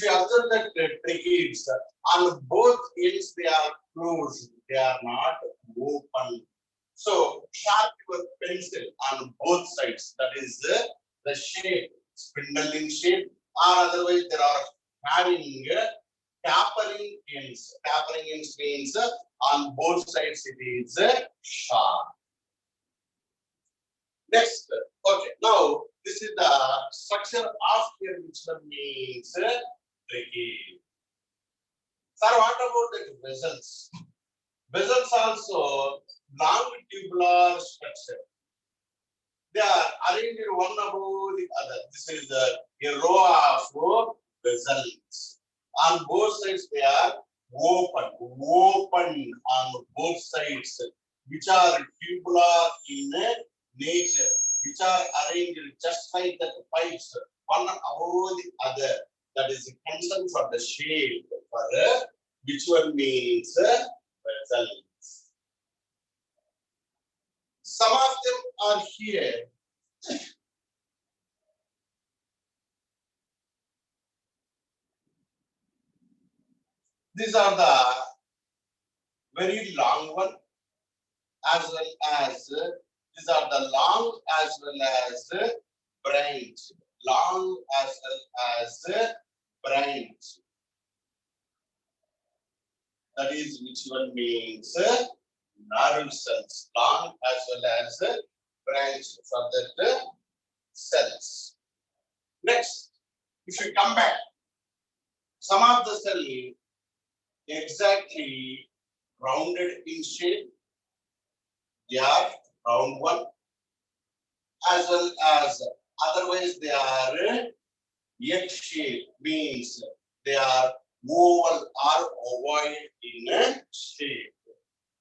you observe that trichids on both ends they are closed, they are not open. So sharp your pencil on both sides. That is the shape, spindle in shape, or otherwise there are having tapering ends. Tapering ends means on both sides it is sharp. Next, okay, now this is the structure of here, which one means tricky. Sir, what about the vessels? Vessels also long tubular structure. They are arranged one above the other. This is a row of vessels. On both sides, they are open on both sides, which are tubular in nature, which are arranged just like the pipes, one above the other. That is the concern for the shape, for which one means vessels. Some of them are here. These are the very long one, as well as these are the long as well as branch. Long as well as branch. That is which one means nerve cells. Long as well as branch for that cells. Next, if you come back, some of the cell exactly rounded in shape. They are round one, as well as otherwise they are egg shape, means they are oval or ovoid in shape.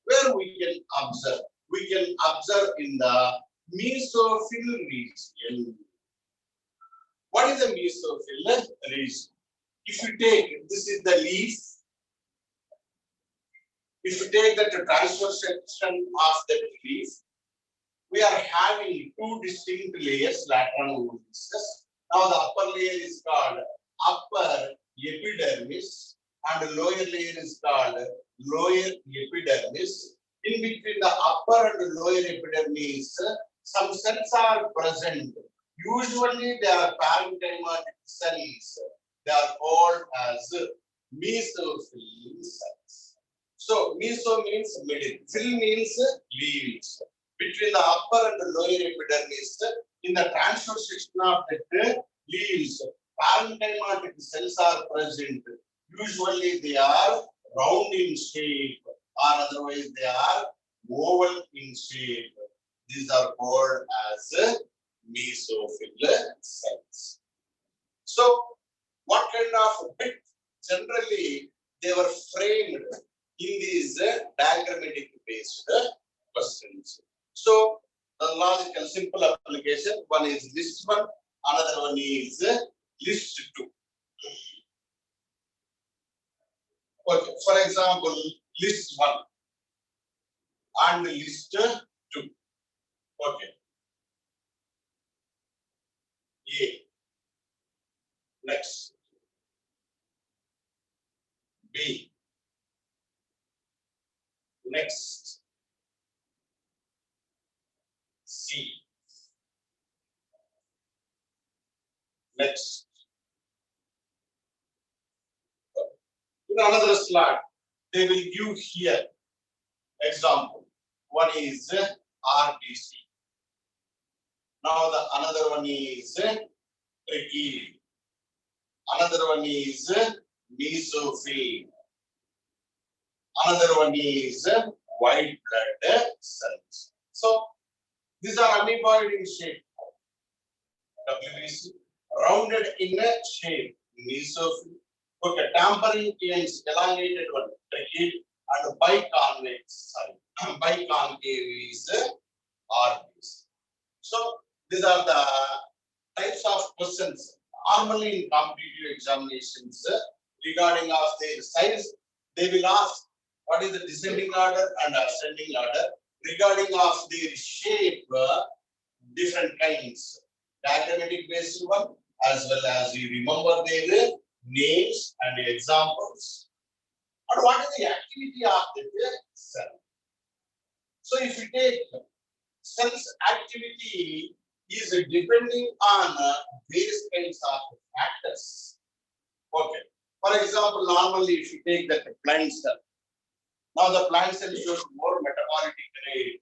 Where we can observe in the mesophyll region. What is the mesophyll region? If you take, this is the leaf. If you take the transverse section of the leaf, we are having two distinct layers, lateral vertices. Now the upper layer is called upper epidermis and the lower layer is called lower epidermis. In between the upper and lower epidermis, some cells are present. Usually they are parenchymatic cells. They are called as mesophyll cells. So meso means middle, fill means leaves. Between the upper and the lower epidermis, in the transverse section of the leaves, parenchymatic cells are present. Usually they are round in shape, or otherwise they are oval in shape. These are called as mesophyll cells. So, what kind of bit? Generally, they were framed in these diagrammatic based questions. So, the logical simple application, one is list 1, another one is list 2. Okay, for example, list 1 and list 2. Okay. A. Next. B. Next. C. Next. In another slide, they will give here example. One is RBC. Now the another one is tricky. Another one is mesophyll. Another one is white blood cells. So these are amoeboid in shape. WBC, rounded in a shape, mesophyll. Okay, tampering ends, elongated one, tricky, and biconvex, biconcave is RBC. So these are the types of questions normally in competitive examinations regarding of their size. They will ask what is the descending order and ascending order. Regarding of their shape, different kinds. Diagrammatic based one, as well as you remember their names and examples, and what is the activity of the cell. So if you take cell's activity is depending on various kinds of factors. Okay. For example, normally if you take that plant cell, now the plant cell shows more metabolic rate.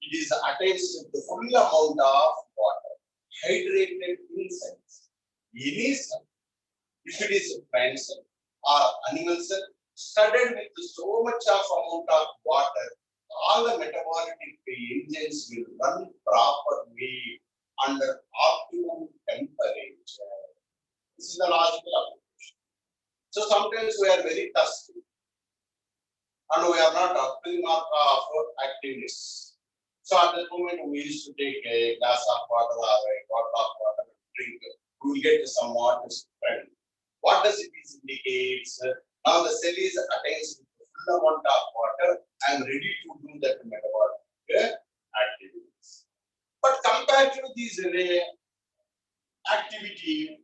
It is attains the full amount of water, hydrated in cells. Any cell, if it is a plant cell or animal cell, studded with so much of amount of water, all the metabolic enzymes will run properly under optimum temperature. This is the logical application. So sometimes we are very thirsty and we are not up to the mark of activeness. So at that moment we used to take a glass of water or a bottle of water and drink. We will get some water strength. What does it indicate? Now the cell is attains the full amount of water and ready to do that metabolic activities. But compared to these activity,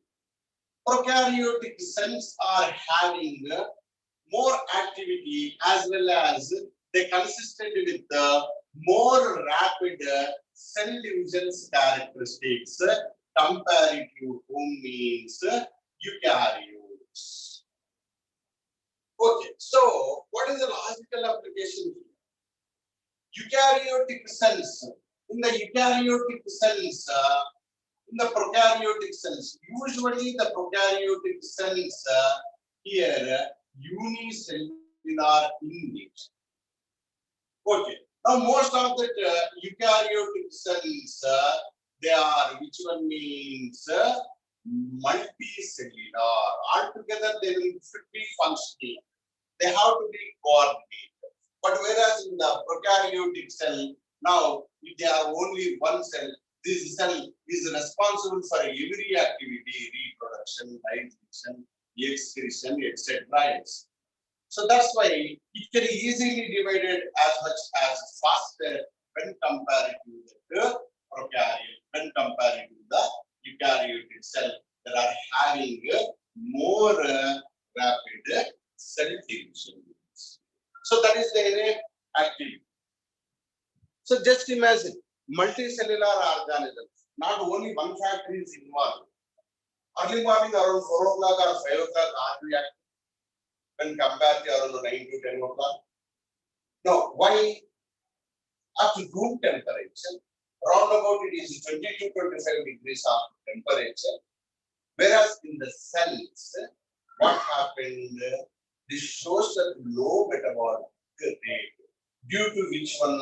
prokaryotic cells are having more activity as well as they consisted with more rapid cell divisions characteristics compared to whom means eukaryotes. Okay, so what is the logical application here? Eukaryotic cells. In the eukaryotic cells, in the prokaryotic cells, usually the prokaryotic cells here unicellular in nature. Okay. Now most of the eukaryotic cells, they are, which one means multicellular. Altogether they should be functioning. They have to be coordinated. But whereas in the prokaryotic cell, now if they are only one cell, this cell is responsible for every activity, reproduction, digestion, excretion, etc. So that's why it can easily be divided as much as faster when compared to the prokaryote, when compared to the eukaryotic cell that are having more rapid cell division. So that is their activity. So just imagine multicellular organisms, not only one factor is involved. Early morning around 4 o'clock or 5 o'clock are we active when compared to around 9 to 10 o'clock? No, why? At room temperature, round about it is 20 to 25 degrees of temperature. Whereas in the cells, what happened? This shows that low metabolic rate, due to which one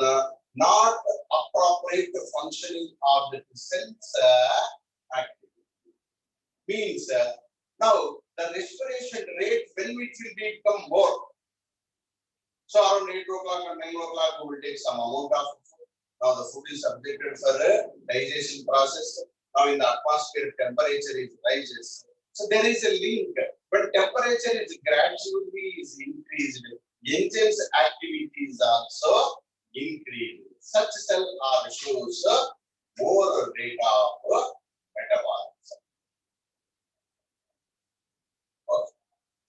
not appropriate functioning of the cells activity. Means now the respiration rate when it will become more. So around 8 o'clock or 9 o'clock we will take some amount of food. Now the food is subjected for a digestion process. Now in the atmospheric temperature it rises. So there is a link. When temperature is gradually increased, enzymes activity is also increased. Such cell shows more rate of metabolism.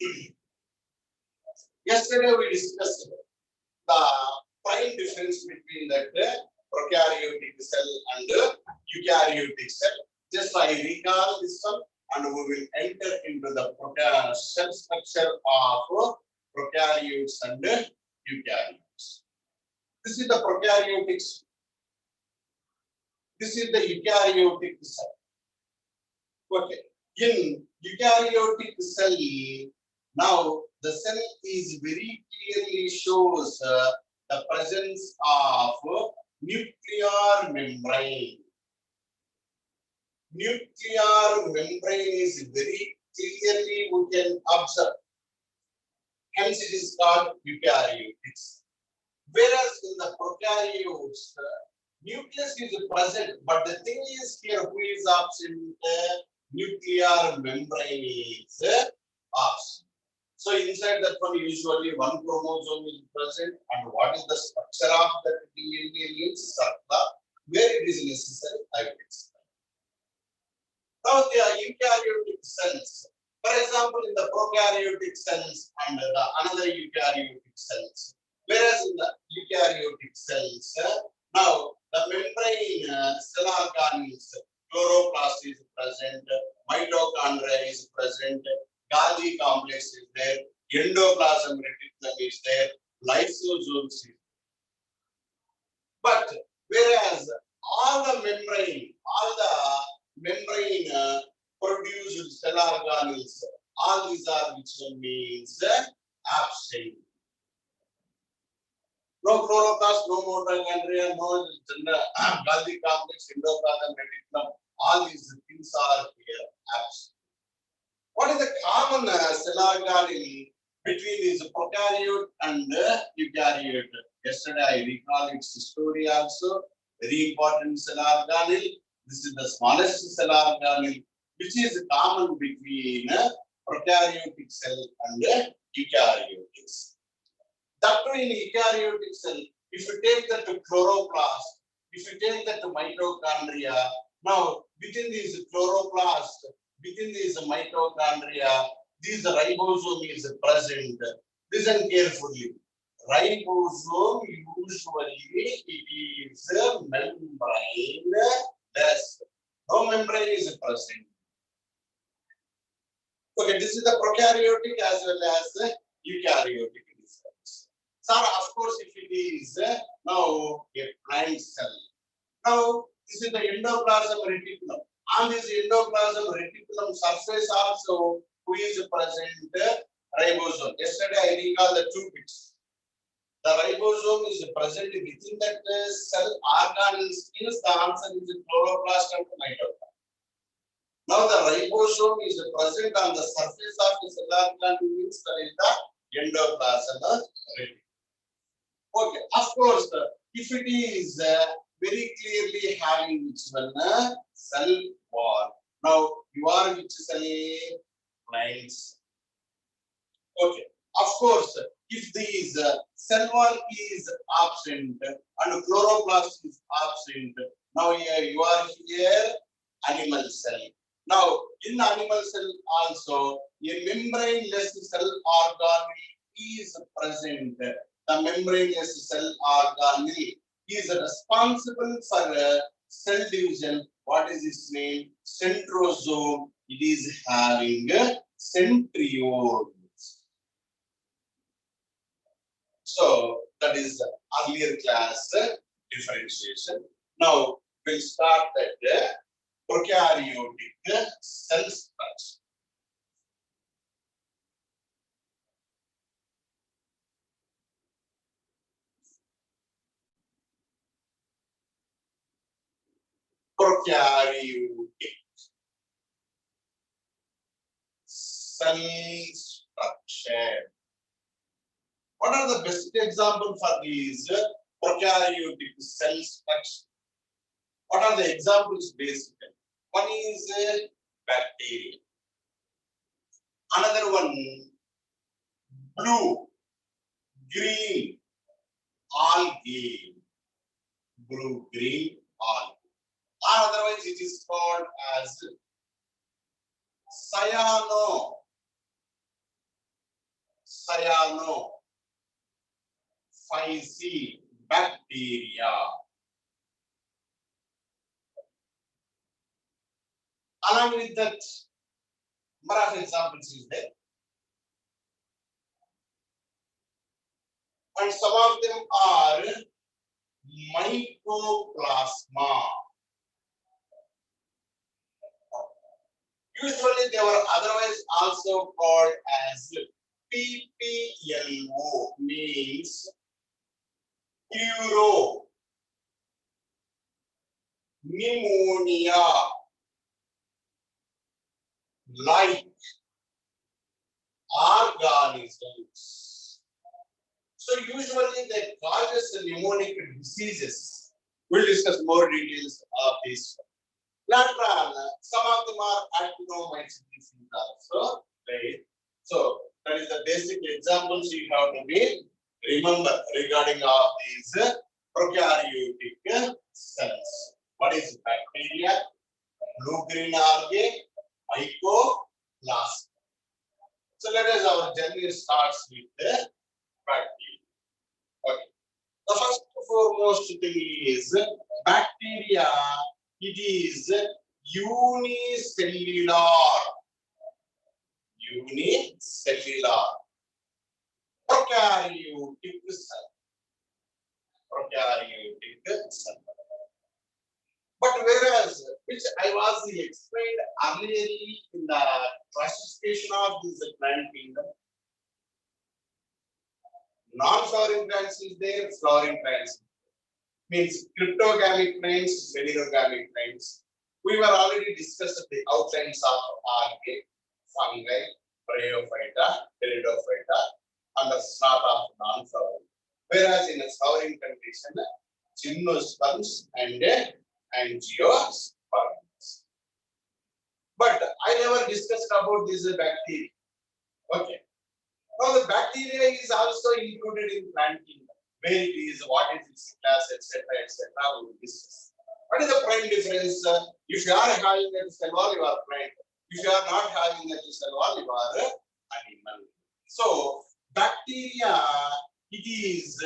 Okay. Yesterday we discussed the prime difference between that prokaryotic cell and eukaryotic cell. Just I recall this one, and we will enter into the cell structure of prokaryotes and eukaryotes. This is the prokaryotic cell. This is the eukaryotic cell. Okay. In eukaryotic cell, now the cell is very clearly shows the presence of nuclear membrane. Nuclear membrane is very clearly we can observe. Hence it is called eukaryotics. Whereas in the prokaryotes, nucleus is present, but the thing is here who is absent? Nuclear membrane is absent. So inside that one usually one chromosome is present, and what is the structure of that DNA means circular. Where it is necessary, I will explain. Now the eukaryotic cells, For example, in the prokaryotic cells and the another eukaryotic cells. Whereas in the eukaryotic cells, now the membrane cell organelles, chloroplast is present, mitochondria is present, Golgi complex is there, endoplasm reticulum is there, lysosomes is there. But whereas all the membrane produced cell organelles, all these are which one means absent. No chloroplast, no mitochondria, no Golgi complex, endoplasm reticulum, all these things are here absent. What is the common cell organelle between these prokaryote and eukaryote? Yesterday I recall its story also. Very important cell organelle. This is the smallest cell organelle, which is common between prokaryotic cell and eukaryotic. That too in eukaryotic cell, if you take that to chloroplast, if you take that to mitochondria, now within these chloroplast, within these mitochondria, this ribosome is present. Listen carefully. Ribosome usually it is membrane-less. No membrane is present. Okay, this is the prokaryotic as well as eukaryotic difference. So, of course, if it is now a plant cell, now this is the endoplasm reticulum. On this endoplasm reticulum surface also, who is present? Ribosome. Yesterday I recall the two bits. The ribosome is present within that cell organelles. The answer is chloroplast and mitochondria. Now the ribosome is present on the surface of the cell organelle, means that is the endoplasm reticulum. Okay, of course, if it is very clearly having which one cell wall. Now you are which cell? Lines. Okay, of course, if these cell wall is absent and chloroplast is absent, now here you are here animal cell. Now in animal cell also a membraneless cell organelle is present. The membraneless cell organelle is responsible for cell division. What is its name? Centrosome. It is having centrioles. So that is the earlier class differentiation. Now we'll start at prokaryotic cell structure. Prokaryotic cell structure. What are the best examples for these prokaryotic cell structure? What are the examples basically? One is bacteria. Another one, blue, green, algae. Blue, green, algae. Or otherwise it is called as cyano-physi bacteria. Along with that, number of examples is there. And some of them are mycoplasma. Usually they were otherwise also called as PPLO, means Euro, pneumonia, like organisms. So usually they causes pneumonic diseases. We'll discuss more details of this. Later on, some of them are actinomyces also. Right? So that is the basic examples you have to be remember regarding of these prokaryotic cells. What is bacteria, blue-green algae, mycoplasma. So let us, our journey starts with the bacteria. Okay. The first foremost thing is bacteria. It is unicellular. Unicellular. Prokaryotic cell. Prokaryotic cell. But whereas, which I was explained earlier in the classification of this plant kingdom, non-flowering plants is there, flowering plants means cryptogamic plants, heterogamic plants. We were already discussed the outlines of algae, fungi, bryophyta, pteridophyta, and the sort of non-flowering. Whereas in a flowering condition, gymnosperms and angiosperms. But I never discussed about this bacteria. Okay. Now the bacteria is also included in plant kingdom. Where it is, what is its class, etc., etc. We will discuss. What is the prime difference? If you are having that cell wall, you are plant. If you are not having that cell wall, you are animal. So bacteria, it is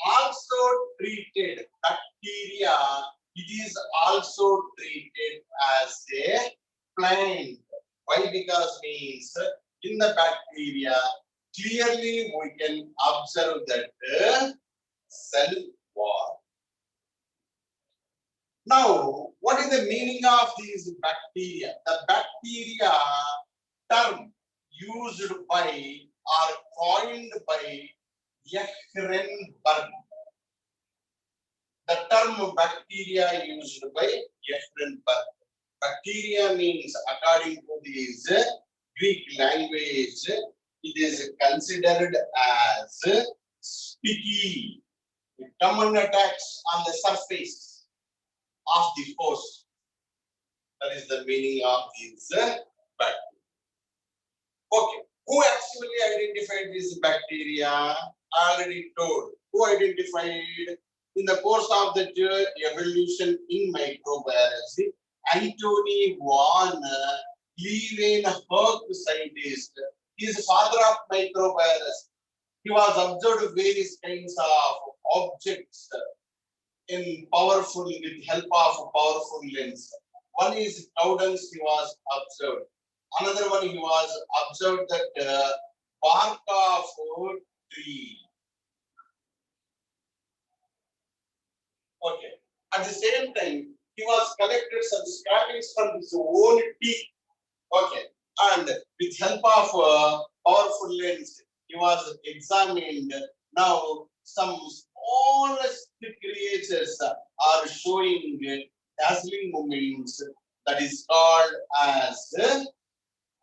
also treated. Bacteria, it is also treated as a plant. Why? Because means in the bacteria, clearly we can observe that cell wall. Now, what is the meaning of these bacteria? The bacteria term used by or coined by Ehrenberg. The term bacteria used by Ehrenberg. Bacteria means, according to this Greek language, it is considered as sticky. It comes and attacks on the surface of the host. That is the meaning of this bacteria. Okay, who actually identified this bacteria? I already told. Who identified? In the course of the evolution in microbiology, Antony von Leeuwenhoek, scientist, he is father of microbiology. He was observed various kinds of objects in powerful, with help of powerful lens. One is cow dung, he was observed. Another one, he was observed that bark of tree. Okay. At the same time, he was collected some scrapings from his own teeth. Okay. And with help of powerful lens, he was examined. Now, some smallest creatures are showing dazzling movements. That is called as,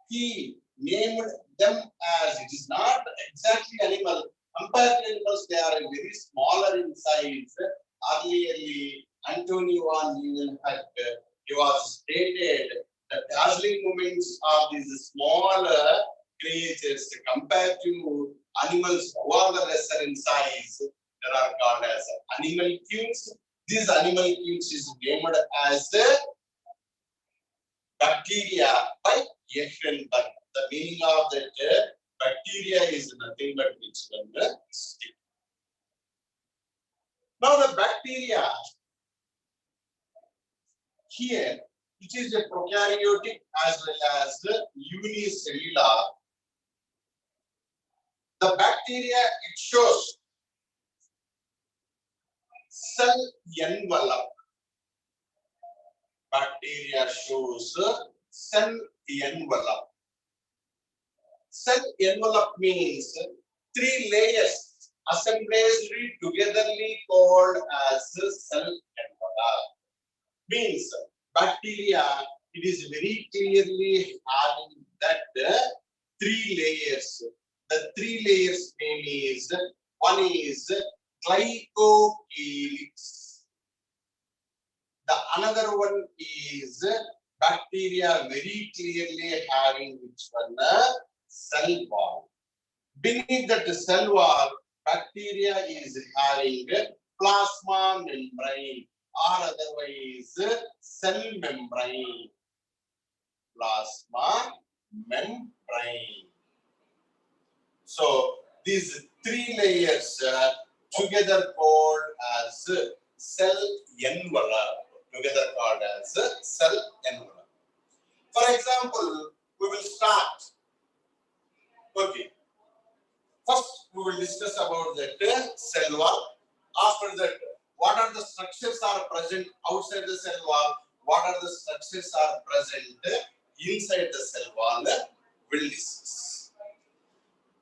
he named them as, it is not exactly animal. Compared to animals, they are very smaller in size. Earlierly, Antony van Leeuwenhoek, he was stated the dazzling movements of these smaller creatures compared to animals who are the lesser in size, they are called as animalcules. This animalcules is named as bacteria by Ehrenberg. The meaning of that bacteria is nothing but which one stick. Now the bacteria here, which is a prokaryotic as well as unicellular. The bacteria, it shows cell envelope. Bacteria shows cell envelope. Cell envelope means 3 layers assembled togetherly called as cell envelope. Means bacteria, it is very clearly having that 3 layers. The 3 layers name is, one is glycocalyx. The another one is bacteria very clearly having which one? Cell wall. Beneath that cell wall, bacteria is having plasma membrane or otherwise cell membrane. Plasma membrane. So these three layers together called as cell envelope. Together called as cell envelope. For example, we will start. Okay. First, we will discuss about the cell wall. After that, what are the structures are present outside the cell wall? What are the structures are present inside the cell wall? We will discuss.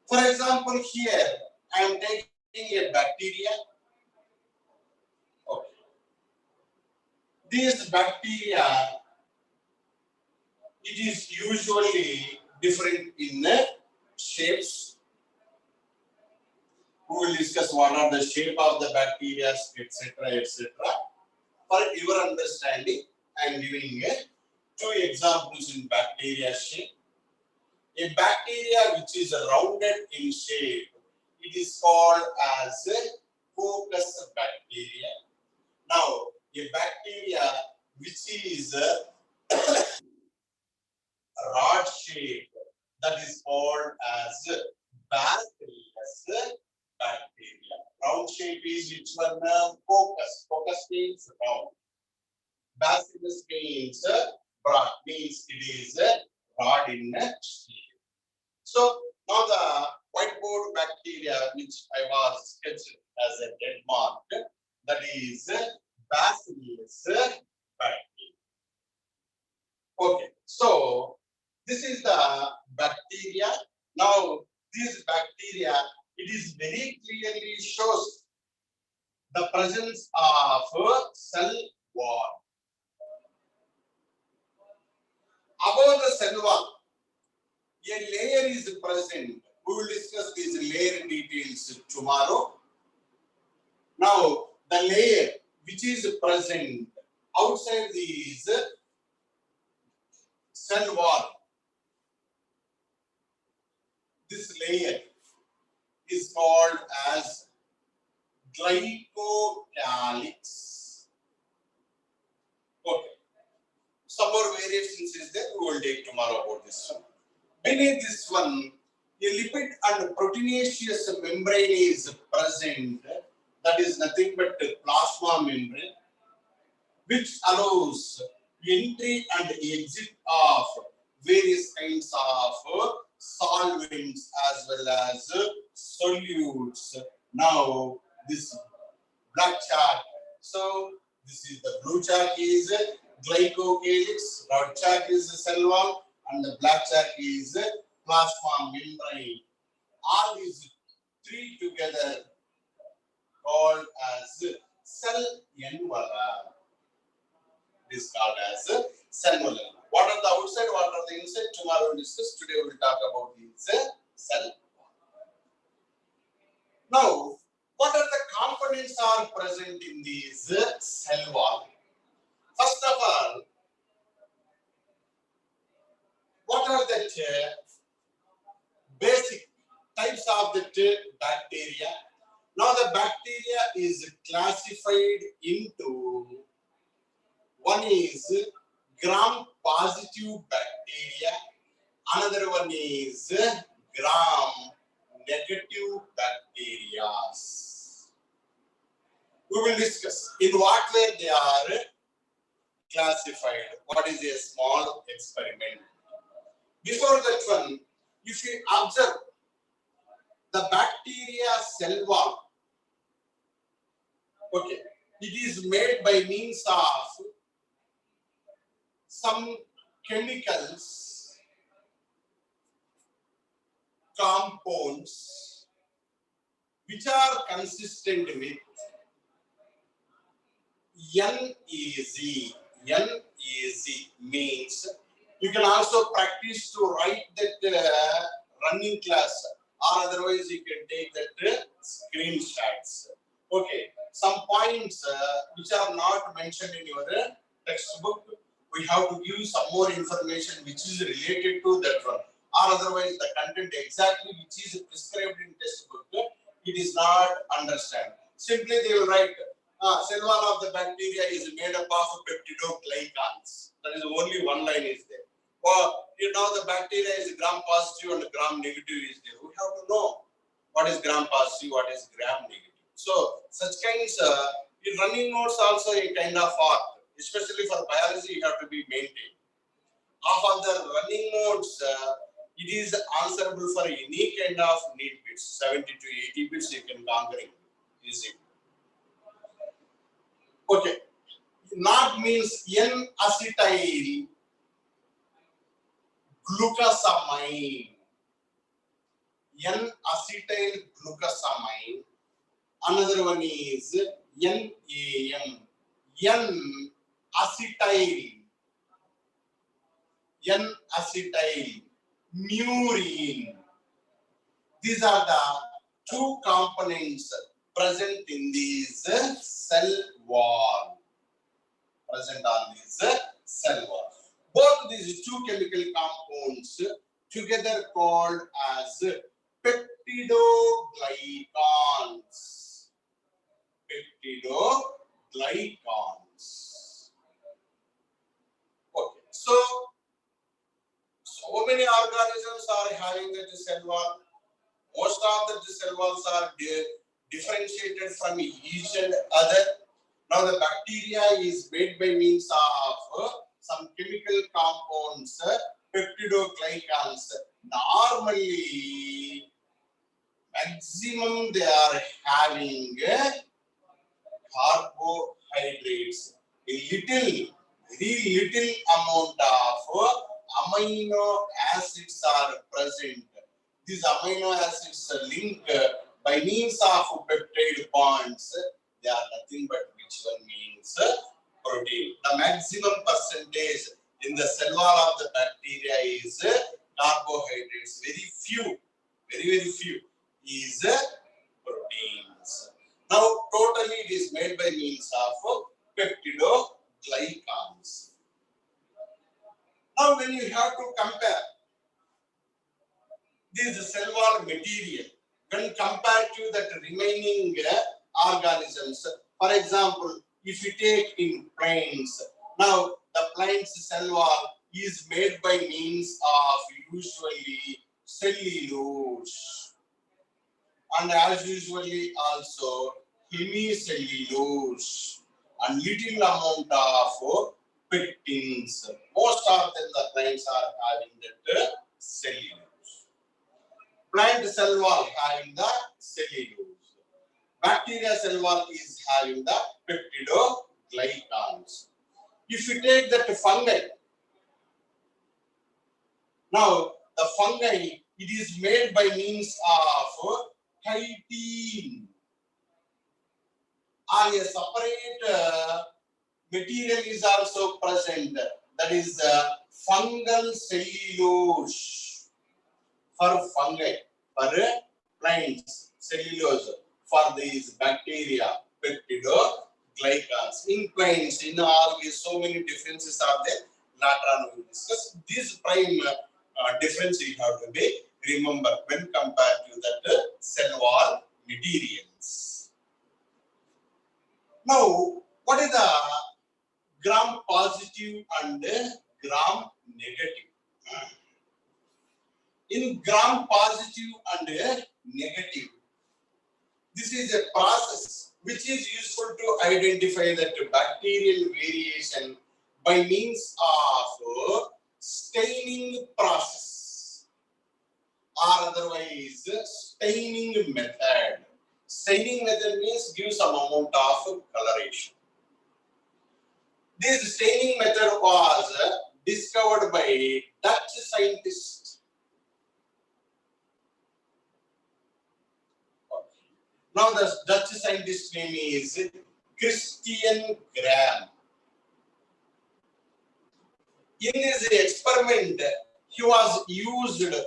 For example, here I am taking a bacteria. Okay. These bacteria, it is usually different in shapes. We will discuss what are the shape of the bacteria, etc., etc. For your understanding, I am giving two examples in bacteria shape. A bacteria which is rounded in shape, it is called as a focus bacteria. Now, a bacteria which is rod shape, that is called as bacillus bacteria. Round shape is which one? Focus. Focus means round. Bacillus means broad, means it is rod in shape. So now the whiteboard bacteria which I was sketched as a dead mark, that is Bacillus bacteria. Okay, so this is the bacteria. Now this bacteria, it is very clearly shows the presence of cell wall. Above the cell wall, a layer is present. We will discuss these layer details tomorrow. Now, the layer which is present outside these cell wall, this layer is called as glycocalix. Okay. Some more variations is there. We will take tomorrow about this one. Beneath this one, a lipid and proteinaceous membrane is present. That is nothing but a plasma membrane, which allows entry and exit of various kinds of solvents as well as solutes. Now, this black chart. So, this is the blue chart is glycocalyx, red chart is the cell wall, and the black chart is plasma membrane. All these three together called as cell envelope. It is called as cell envelope. What are the outside? What are the inside? Tomorrow we'll discuss. Today we will talk about the cell. Now, what are the components are present in these cell wall? First of all, what are the basic types of the bacteria? Now, the bacteria is classified into, one is gram-positive bacteria, another one is gram-negative bacteria. We will discuss in what way they are classified. What is a small experiment? Before that one, if you observe the bacteria cell wall, okay, it is made by means of some chemicals, compounds, which are consistent with NAZ. NAZ means you can also practice to write that running class, or otherwise you can take that screenshots. Okay, some points which are not mentioned in your textbook, we have to give some more information which is related to that one, or otherwise the content exactly which is prescribed in textbook, it is not understand. Simply they will write cell wall of the bacteria is made up of peptidoglycans. That is only one line is there. Or you know the bacteria is gram positive and gram negative is there. We have to know what is gram positive, what is gram negative. So such kinds, in running notes also a kind of art, especially for biology, you have to be maintained. Of the running notes, it is answerable for any kind of need bits. 70 to 80 bits you can conquer it easily. Okay, not means N-acetyl glucosamine. N-acetyl glucosamine. Another one is NAM. N-acetyl. N-acetyl murine. These are the two components present in this cell wall. Present on this cell wall. Both these two chemical compounds together called as peptidoglycans. Peptidoglycans. Okay, so many organisms are having that cell wall. Most of the cell walls are differentiated from each and other. Now the bacteria is made by means of some chemical compounds, peptidoglycans. Normally, maximum they are having carbohydrates. Very little amount of amino acids are present. These amino acids are linked by means of peptide bonds. They are nothing but which one means protein. The maximum percentage in the cell wall of the bacteria is carbohydrates. Very few is proteins. Now totally it is made by means of peptidoglycans. Now when you have to compare this cell wall material when compared to that remaining organisms, for example, if you take in plants, now the plant's cell wall is made by means of usually cellulose and as usually also hemicellulose and little amount of pectins. Most of them the plants are having that cellulose. Plant cell wall having the cellulose. Bacteria cell wall is having the peptidoglycans. If you take that fungi, now the fungi, it is made by means of chitin or a separate material is also present, that is fungal cellulose for fungi, for plants, cellulose for these bacteria, peptidoglycans. In plants, in algae, so many differences are there. Later on we will discuss. This prime difference you have to be remember when compared to that cell wall materials. Now, what is the gram positive and gram negative? In gram positive and negative, this is a process which is useful to identify that bacterial variation by means of staining process or otherwise staining method. Staining method means give some amount of coloration. This staining method was discovered by Dutch scientist. Now the Dutch scientist name is Christian Graham. In his experiment, he was used a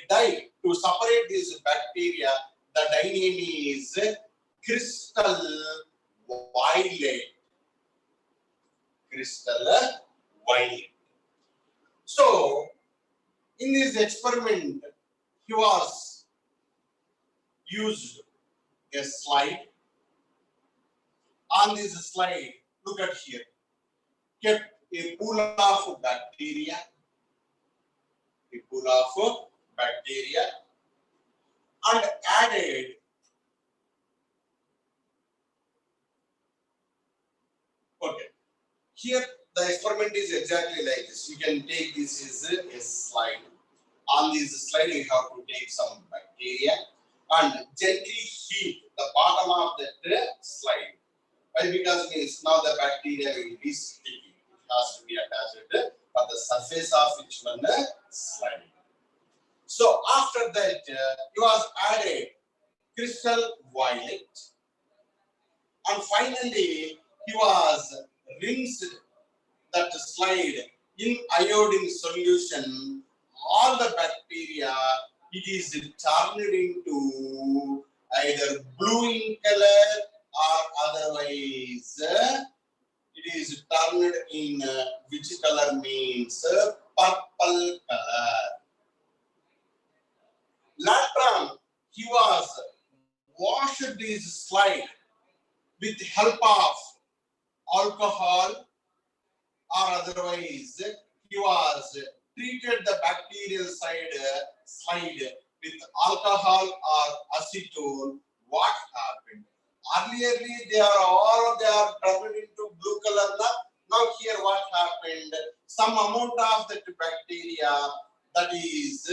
dye to separate this bacteria. The dye name is crystal violet. Crystal violet. So, in this experiment, he was used a slide. On this slide, look at here, kept a pool of bacteria, and added okay. Here the experiment is exactly like this. You can take this as a slide. On this slide, you have to take some bacteria and gently heat the bottom of that slide. Why? Because means now the bacteria will be sticky. It has to be attached on the surface of each one slide. So after that, you was added crystal violet, and finally he was rinsed that slide in iodine solution. All the bacteria, it is turned into either blue in color or otherwise it is turned in which color means purple color. Later on, he was washed this slide with help of alcohol or otherwise he was treated the bacterial slide with alcohol or acetone. What happened? Earlierly they are turned into blue color. Now here what happened? Some amount of that bacteria that is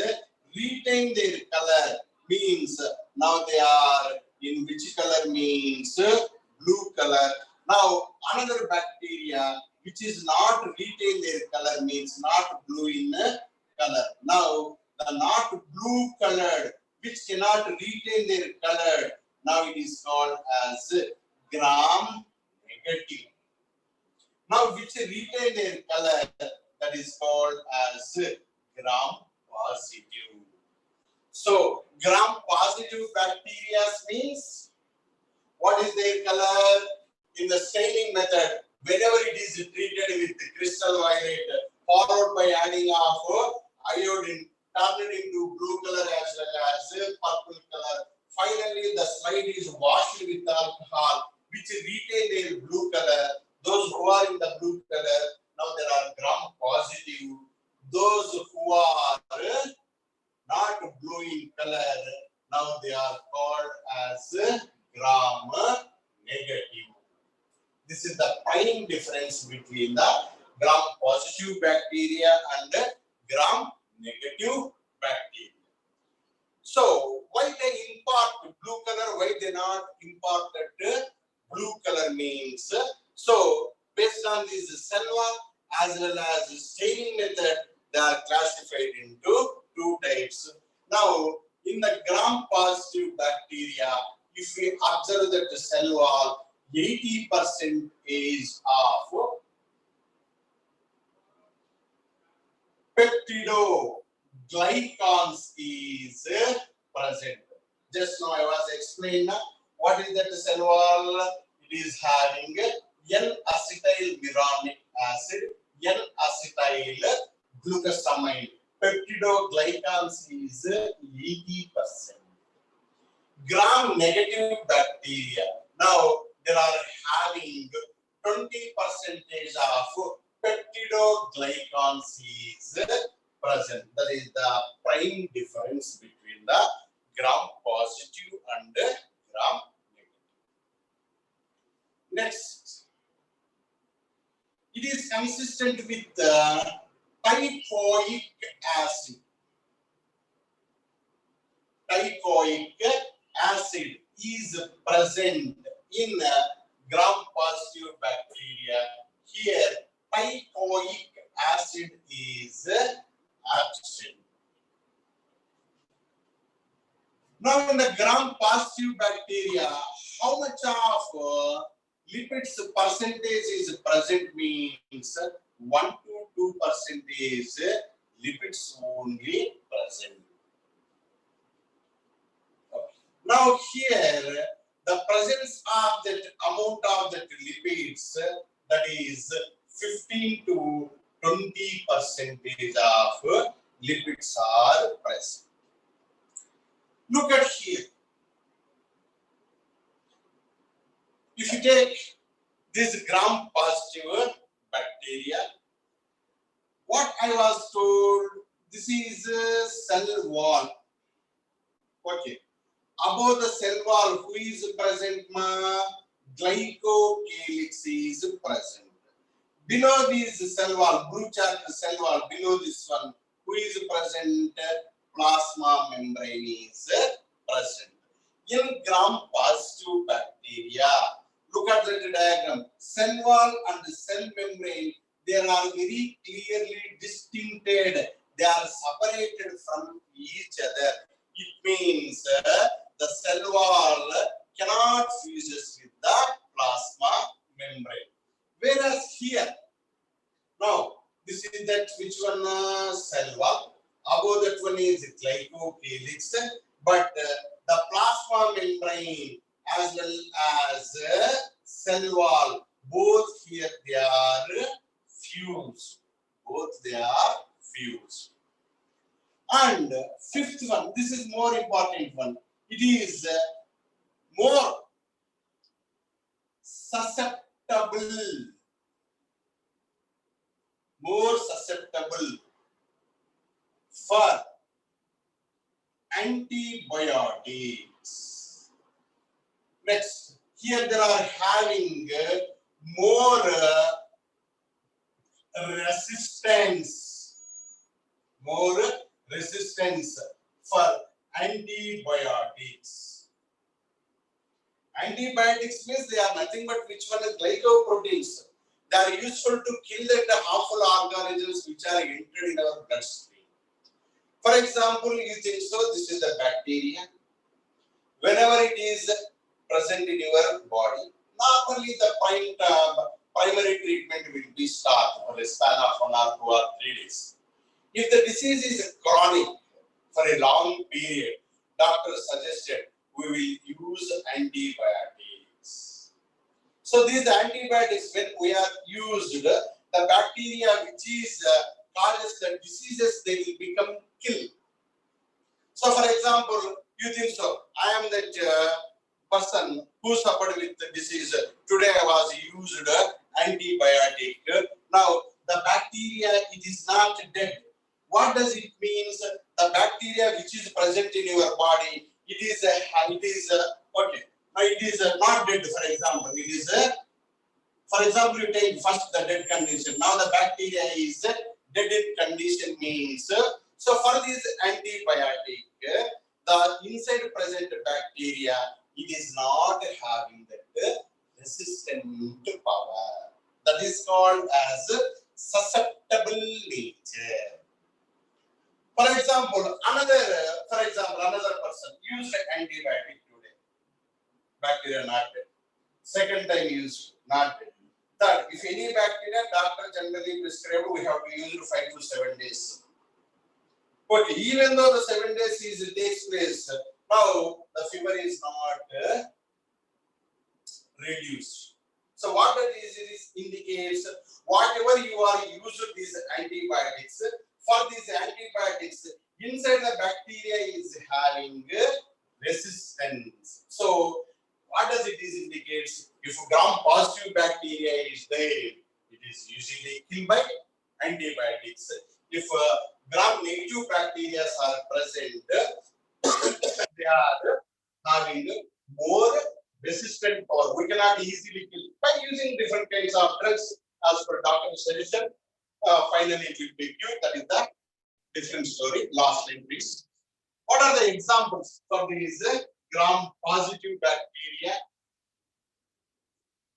retain their color means now they are in which color means blue color. Now another bacteria which is not retain their color means not blue in color. Now the not blue colored which cannot retain their color, now it is called as gram negative. Now which retain their color, that is called as gram positive. So gram positive bacteria means what is their color? In the staining method, whenever it is treated with crystal violet, followed by adding of iodine, turned into blue color as well as purple color. Finally, the slide is washed with alcohol, which retain their blue color. Those who are in the blue color, now there are gram positive. Those who are not blue in color, now they are called as gram negative. This is the prime difference between the gram positive bacteria and gram negative bacteria. So why they impart blue color? Why they not impart that blue color means? So based on this cell wall as well as staining method, they are classified into two types. Now in the gram positive bacteria, if we observe that the cell wall, 80% is of peptidoglycans is present. Just now I was explaining what is that cell wall. It is having N-acetyl muronic acid, N-acetyl glucosamine. Peptidoglycans is 80%. Gram negative bacteria. Now they are having 20% of peptidoglycans is present. That is the prime difference between the gram positive and gram negative. Next, it is consistent with teichoic acid. Teichoic acid is present in gram positive bacteria. Here, teichoic acid is absent. Now, in the gram positive bacteria, how much of lipids percentage is present means 1 to 2% is lipids only present. Now here, the presence of that amount of that lipids, that is 15 to 20% of lipids are present. Look at here. If you take this gram positive bacteria, what I was told, this is a cell wall. Okay. Above the cell wall, who is present? Glycocalyx is present. Below this cell wall, blue chart cell wall, below this one, who is present? Plasma membrane is present. In gram-positive bacteria, look at the diagram. Cell wall and the cell membrane, they are very clearly distincted. They are separated from each other. It means the cell wall cannot fuse with the plasma membrane. Whereas here, now this is that which one cell wall. Above that one is glycocalyx, but the plasma membrane as well as cell wall, both here they are fused. Both they are fused. And fifth one, this is more important one. It is more susceptible for antibiotics. Next, here they are having more resistance for antibiotics. Antibiotics means they are nothing but which one is glycoproteins. They are useful to kill the harmful organisms which are entered in our bloodstream. For example, you think so, this is the bacteria. Whenever it is present in your body, normally the primary treatment will be started for a span of 1 or 2 or 3 days. If the disease is chronic for a long period, doctor suggested we will use antibiotics. So these antibiotics, when we are used, the bacteria which is causes the diseases, they will become killed. So for example, you think so, I am that person who suffered with the disease. Today I was used antibiotic. Now the bacteria, it is not dead. What does it mean? The bacteria which is present in your body, it is okay. Now it is not dead. For example, it is for example, you take first the dead condition. Now the bacteria is dead condition means. So for this antibiotic, the inside present bacteria, it is not having that resistant power. That is called as susceptible nature. For example, another person used antibiotic today. Bacteria not dead. Second time used, not dead. Third, if any bacteria, doctor generally prescribed, we have to use it 5 to 7 days. But even though the 7 days takes place, now the fever is not reduced. So what that is indicates, whatever you are used these antibiotics, for these antibiotics, inside the bacteria is having resistance. So what does it indicates? If gram-positive bacteria is there, it is usually killed by antibiotics. If gram-negative bacteria are present, they are having more resistant power. We cannot easily kill by using different kinds of drugs as per doctor's suggestion. Finally, it will be cured. That is the different story. Last line, please. What are the examples for these gram-positive bacteria?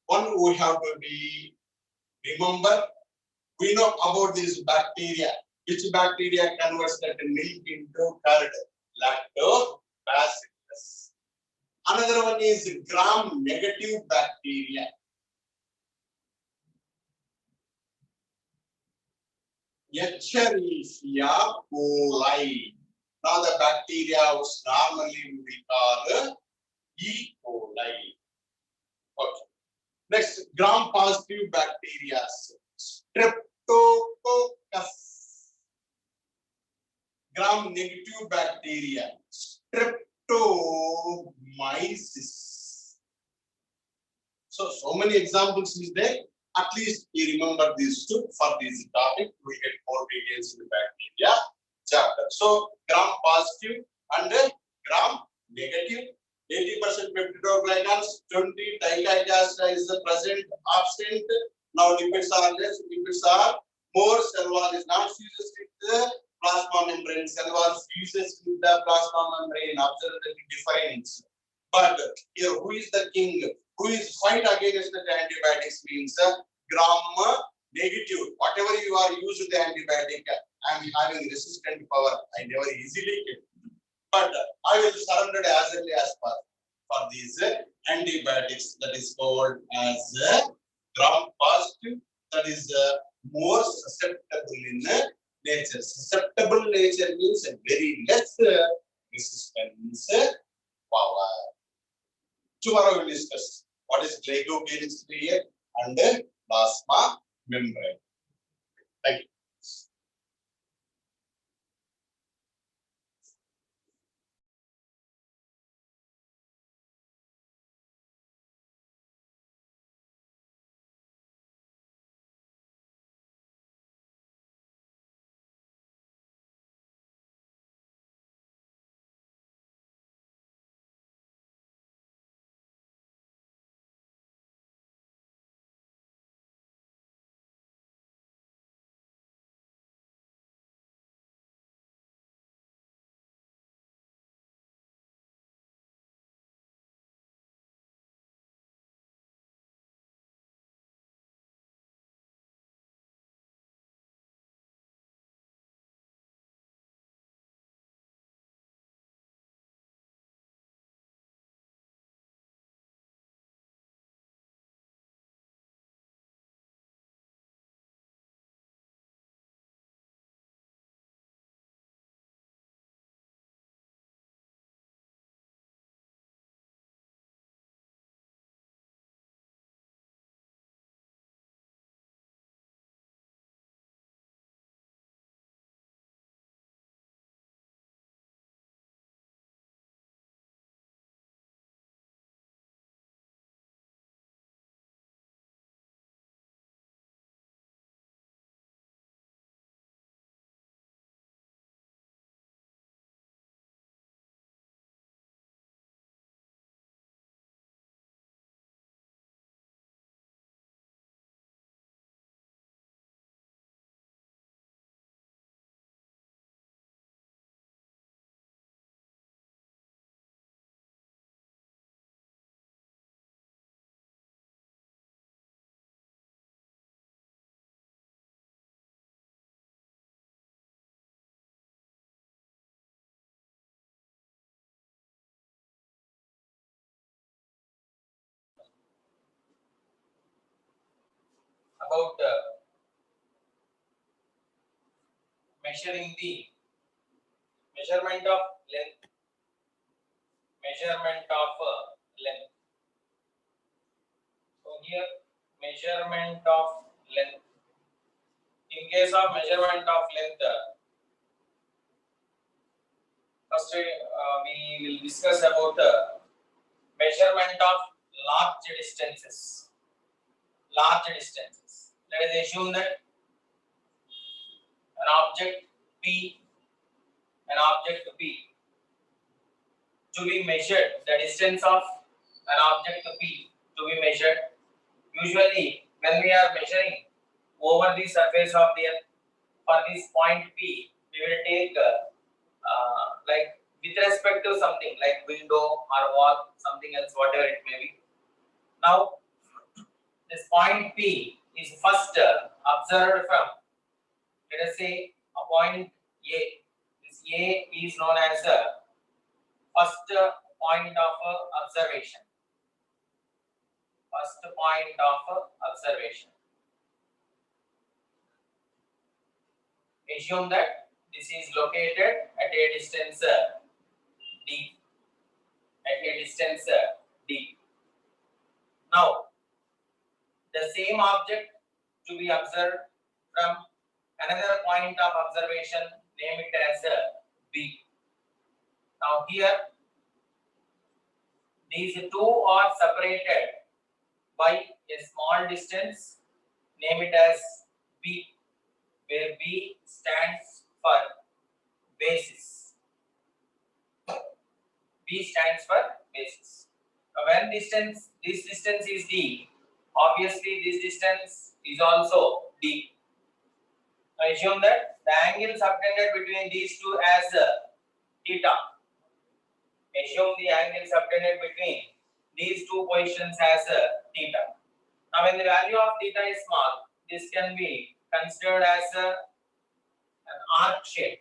One we have to be remember. We know about this bacteria. Which bacteria converts that milk into curd? Lactobacillus. Another one is gram-negative bacteria. Escherichia coli. Now the bacteria which normally we will call E. coli. Okay. Next, gram-positive bacteria. Streptococcus. Gram-negative bacteria. Streptomyces. So many examples is there. At least you remember these two for this topic. We get more details in the bacteria chapter. So gram-positive and gram negative. 80% peptidoglycans, 20 diglycoside is the present absent. Now lipids are less, lipids are more. Cell wall is not fuses with the plasma membrane. Cell wall fuses with the plasma membrane. Observe the difference. But here, who is the king? Who is fight against the antibiotics means gram negative. Whatever you are using the antibiotic, I am having resistant power. I never easily get. But I will surrender as early as possible for these antibiotics. That is called as gram positive. That is more susceptible in nature. Susceptible nature means very less resistance power. Tomorrow we will discuss what is glycogen layer and plasma membrane. Thank you. About measuring the measurement of length. Measurement of length. So here, measurement of length. In case of measurement of length, first we will discuss about measurement of large distances. Large distances. Let us assume that an object P, to be measured, the distance of an object P to be measured. Usually, when we are measuring over the surface of the earth, for this point P, we will take like with respect to something like window or wall, something else, whatever it may be. Now, this point P is first observed from, let us say, a point A. This A is known as the first point of observation. First point of observation. Assume that this is located at a distance d. At a distance d. Now, the same object to be observed from another point of observation, name it as B. Now here, these two are separated by a small distance, name it as B, where B stands for basis. B stands for basis. When this distance is D, obviously this distance is also D. I assume that the angle subtended between these two as theta. Assume the angle subtended between these two positions as theta. Now, when the value of theta is small, this can be considered as an arc shape.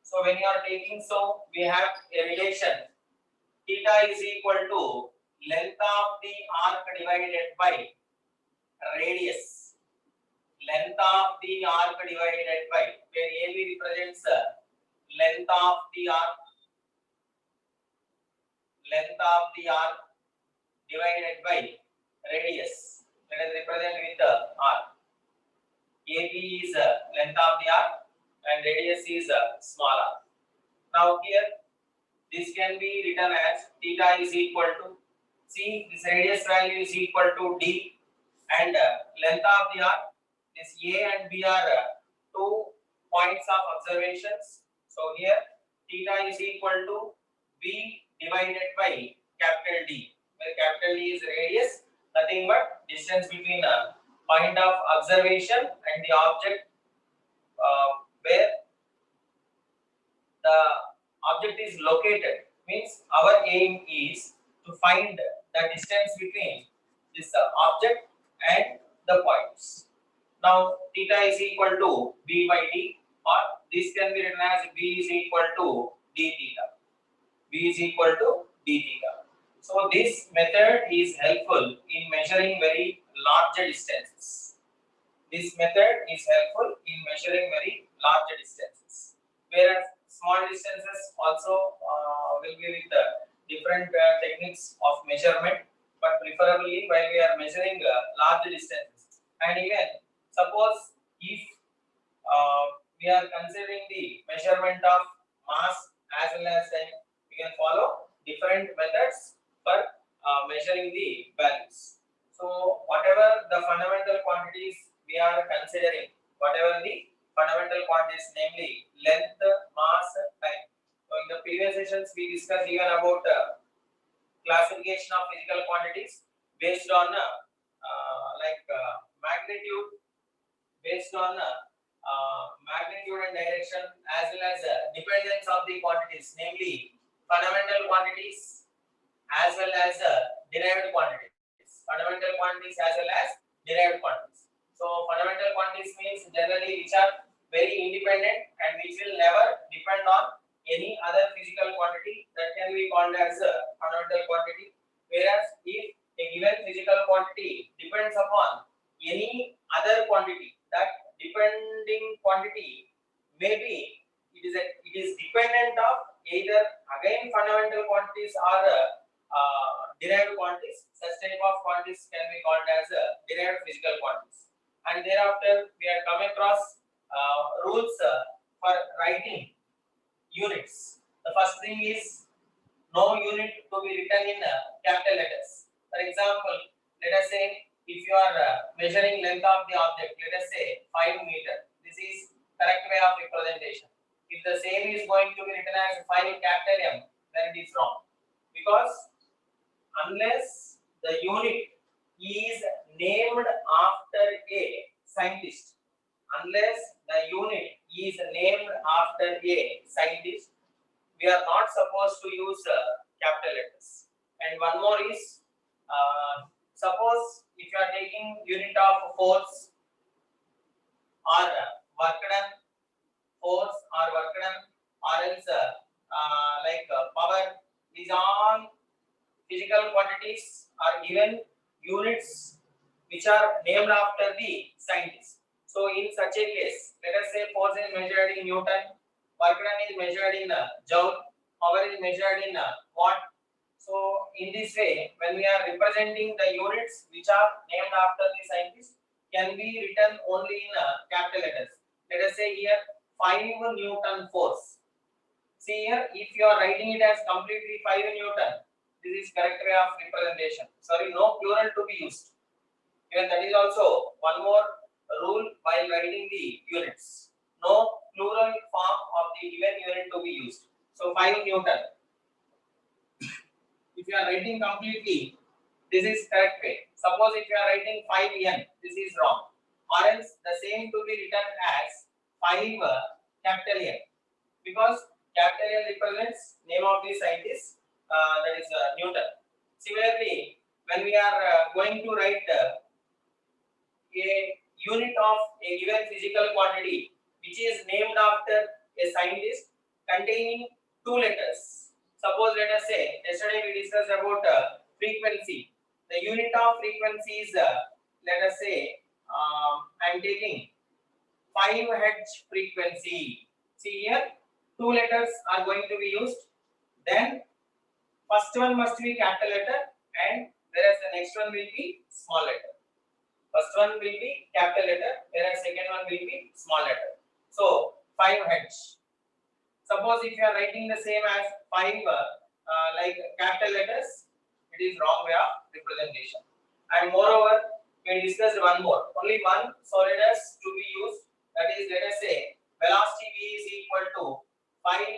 So, when you are taking, so we have a relation theta is equal to length of the arc divided by radius. Length of the arc divided by, where AB represents length of the arc, length of the arc divided by radius. Let us represent with the arc. AB is length of the arc and radius is small r. Now here this can be written as theta is equal to, see, this radius value is equal to d, and length of the arc, this A and B are 2 points of observations. So here theta is equal to B divided by capital D, where capital D is radius, nothing but distance between a point of observation and the object where the object is located. Means our aim is to find the distance between this object and the points. Now theta is equal to B by D, or this can be written as B is equal to D theta. B is equal to D theta. So this method is helpful in measuring very larger distances. This method is helpful in measuring very larger distances, whereas small distances also will be with different techniques of measurement, but preferably while we are measuring large distances. And even suppose if we are considering the measurement of mass as well as time, we can follow different methods for measuring the values. So whatever the fundamental quantities we are considering, whatever the fundamental quantities, namely length, mass, time. So in the previous sessions we discussed even about classification of physical quantities based on magnitude, based on magnitude and direction, as well as dependence of the quantities, namely fundamental quantities as well as derived quantities. Fundamental quantities as well as derived quantities. So fundamental quantities means generally which are very independent and which will never depend on any other physical quantity, that can be called as a fundamental quantity. Whereas if a given physical quantity depends upon any other quantity, that depending quantity maybe it is dependent of either again fundamental quantities or derived quantities. Such type of quantities can be called as derived physical quantities. And thereafter we have come across rules for writing units. The first thing is no unit to be written in capital letters. For example, let us say if you are measuring length of the object, let us say 5 meter. This is correct way of representation. If the same is going to be written as 5 capital M, then it is wrong. Because unless the unit is named after a scientist, unless the unit is named after a scientist, we are not supposed to use capital letters. And one more is, suppose if you are taking unit of force or work done, force or work done, or else power, these all physical quantities are given units which are named after the scientist. So in such a case, let us say force is measured in Newton, work done is measured in joule, power is measured in watt. So in this way, when we are representing the units which are named after the scientist, can be written only in capital letters. Let us say here 5 Newton force. See here, if you are writing it as completely 5 Newton, this is correct way of representation. Sorry, no plural to be used. Even that is also one more rule while writing the units. No plural form of the given unit to be used. So 5 Newton. you are writing completely, this is correct way. Suppose if you are writing 5n, this is wrong. Or else the same to be written as 5 capital N, because capital N represents name of the scientist, that is Newton. Similarly, when we are going to write a unit of a given physical quantity which is named after a scientist containing two letters. Suppose let us say yesterday we discussed about frequency. The unit of frequency is let us say I am taking 5 Hz frequency. See here, two letters are going to be used. Then first one must be capital letter, and whereas the next one will be small letter. First one will be capital letter, whereas second one will be small letter. So 5 Hz. Suppose if you are writing the same as 5 like capital letters, it is wrong way of representation. And moreover, we discussed one more. Only one solidus to be used. That is, let us say velocity v is equal to 5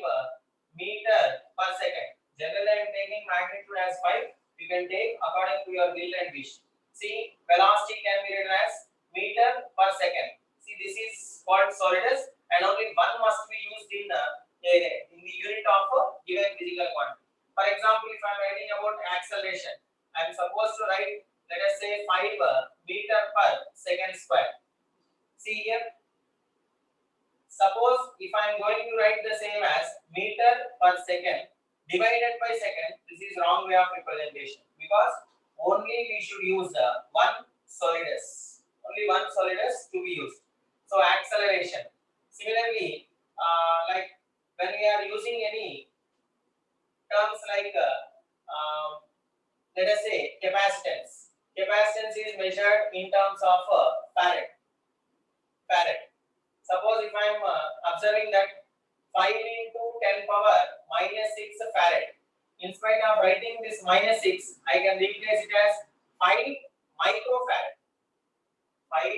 meter per second. Generally, I am taking magnitude as 5. You can take according to your will and wish. See, velocity can be written as meter per second. See, this is called solidus, and only one must be used in the unit of a given physical quantity. For example, if I am writing about acceleration, I am supposed to write, let us say 5 meter per second square. See here, suppose if I am going to write the same as meter per second divided by second, this is wrong way of representation, because only we should use one solidus. Only one solidus to be used. So acceleration. Similarly, like when we are using any terms like let us say capacitance. Capacitance is measured in terms of farad. Suppose if I am observing that 5 into 10 power minus 6 farad. In spite of writing this minus 6, I can replace it as 5 microfarad. 5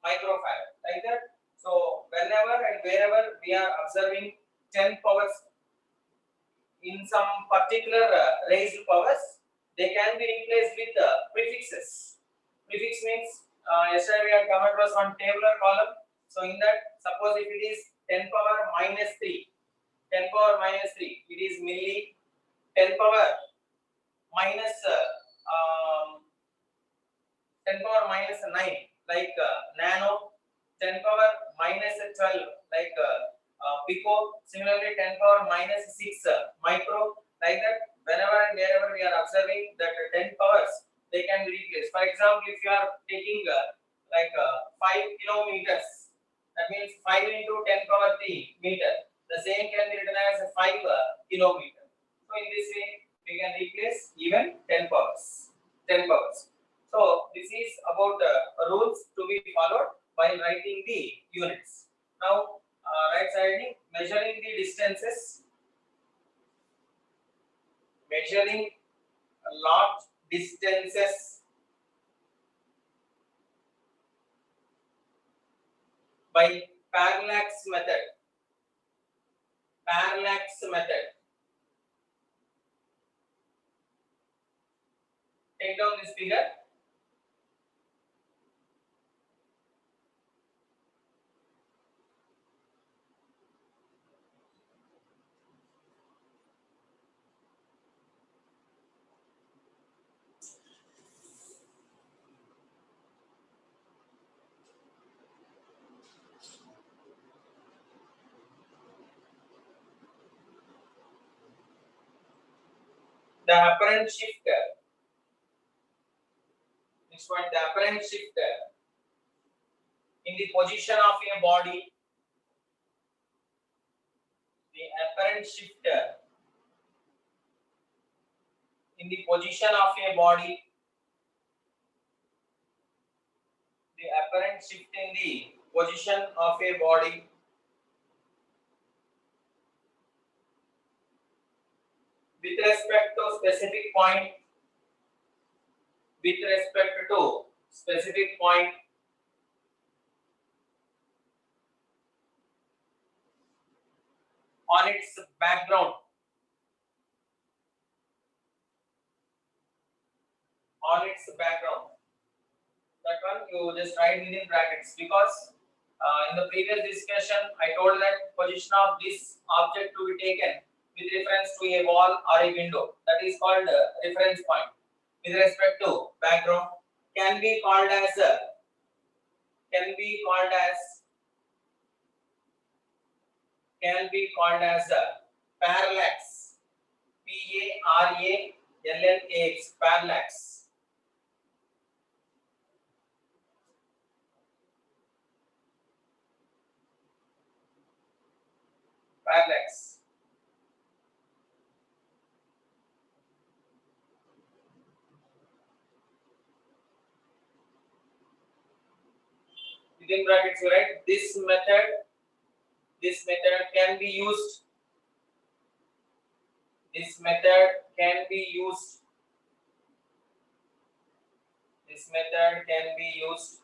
microfarad, like that. So whenever and wherever we are observing 10 powers in some particular raised powers, they can be replaced with prefixes. Prefix means yesterday we had come across one tabular column. So in that, suppose if it is 10 power minus 3, 10 power minus 3, it is milli. 10 power minus 10 power minus 9, like nano. 10 power minus 12, like pico. Similarly, 10 power minus 6 micro, like that. Whenever and wherever we are observing that 10 powers, they can be replaced. For example, if you are taking like 5 kilometers, that means 5 into 10 power 3 meter. The same can be written as 5 kilometer. So in this way, we can replace even 10 powers. 10 powers. So this is about rules to be followed while writing the units. Now, right side, measuring the distances. Measuring large distances by parallax method. Parallax method. Take down this figure. The apparent shift. Next one, the apparent shift in the position of a body. The apparent shift in the position of a body. The apparent shift in the position of a body with respect to specific point. With respect to specific point on its background. on its background. That one you just write within brackets, because in the previous discussion I told that position of this object to be taken with reference to a wall or a window, that is called reference point. With respect to background, can be called as can be called as parallax. P-A-R-A-L-L-A-X, parallax. Parallax. Within brackets you write this method can be used. This method can be used. This method can be used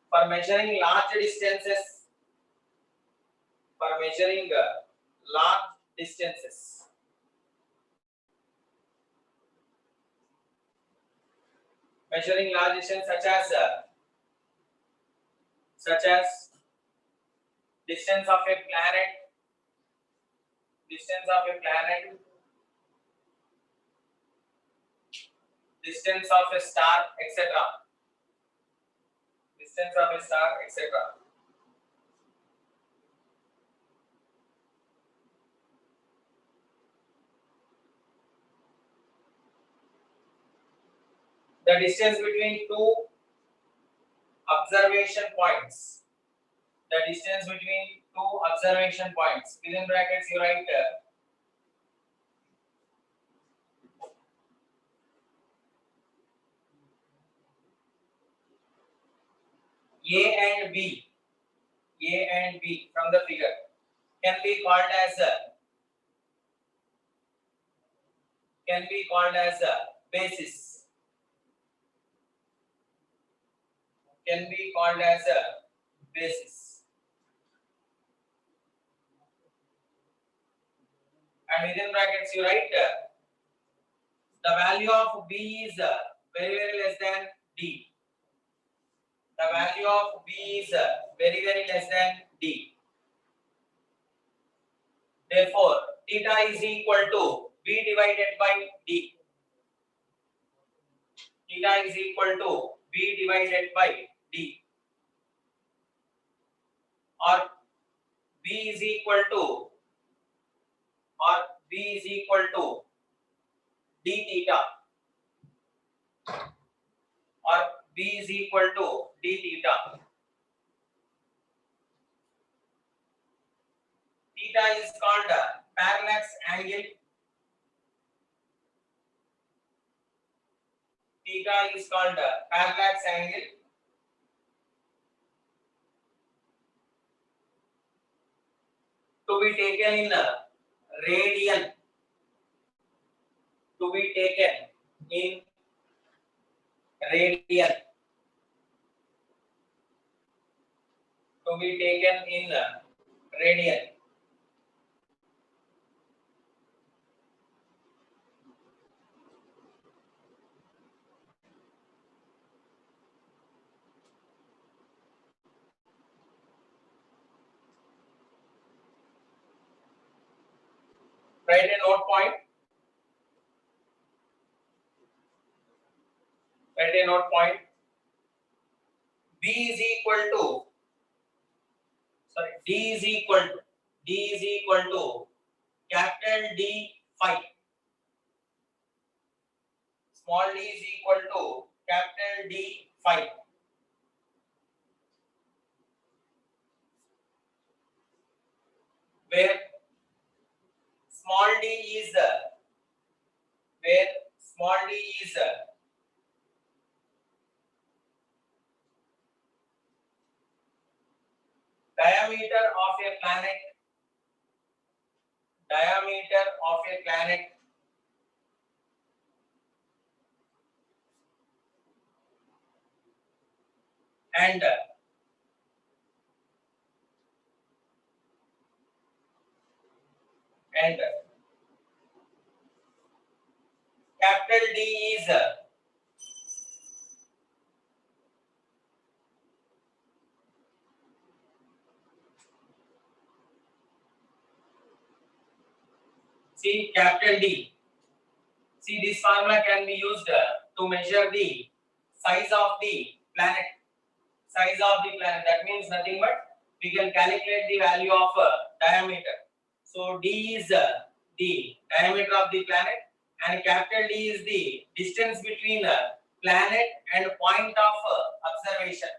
for measuring large distances. For measuring large distances. Measuring large distance such as distance of a planet, distance of a planet, distance of a star, etc. Distance of a star, etc. The distance between two observation points. The distance between two observation points. Within brackets you write A and B. A and B from the figure can be called as basis. Can be called as a basis. And within brackets you write the value of B is very less than D. The value of B is very less than D. Therefore, theta is equal to B divided by D. Theta is equal to B divided by D. Or B is equal to D theta. Or B is equal to D theta. Theta is called parallax angle. Theta is called parallax angle. To be taken in radian. To be taken in radian. To be taken in radian. Write a note point. Write a note point. B is equal to D is equal to capital D phi. Small d is equal to capital D phi. Where small d is diameter of a planet. Diameter of a planet. And capital D is see capital D. See, this formula can be used to measure the size of the planet. Size of the planet, that means nothing but we can calculate the value of diameter. So D is the diameter of the planet, and capital D is the distance between planet and point of observation.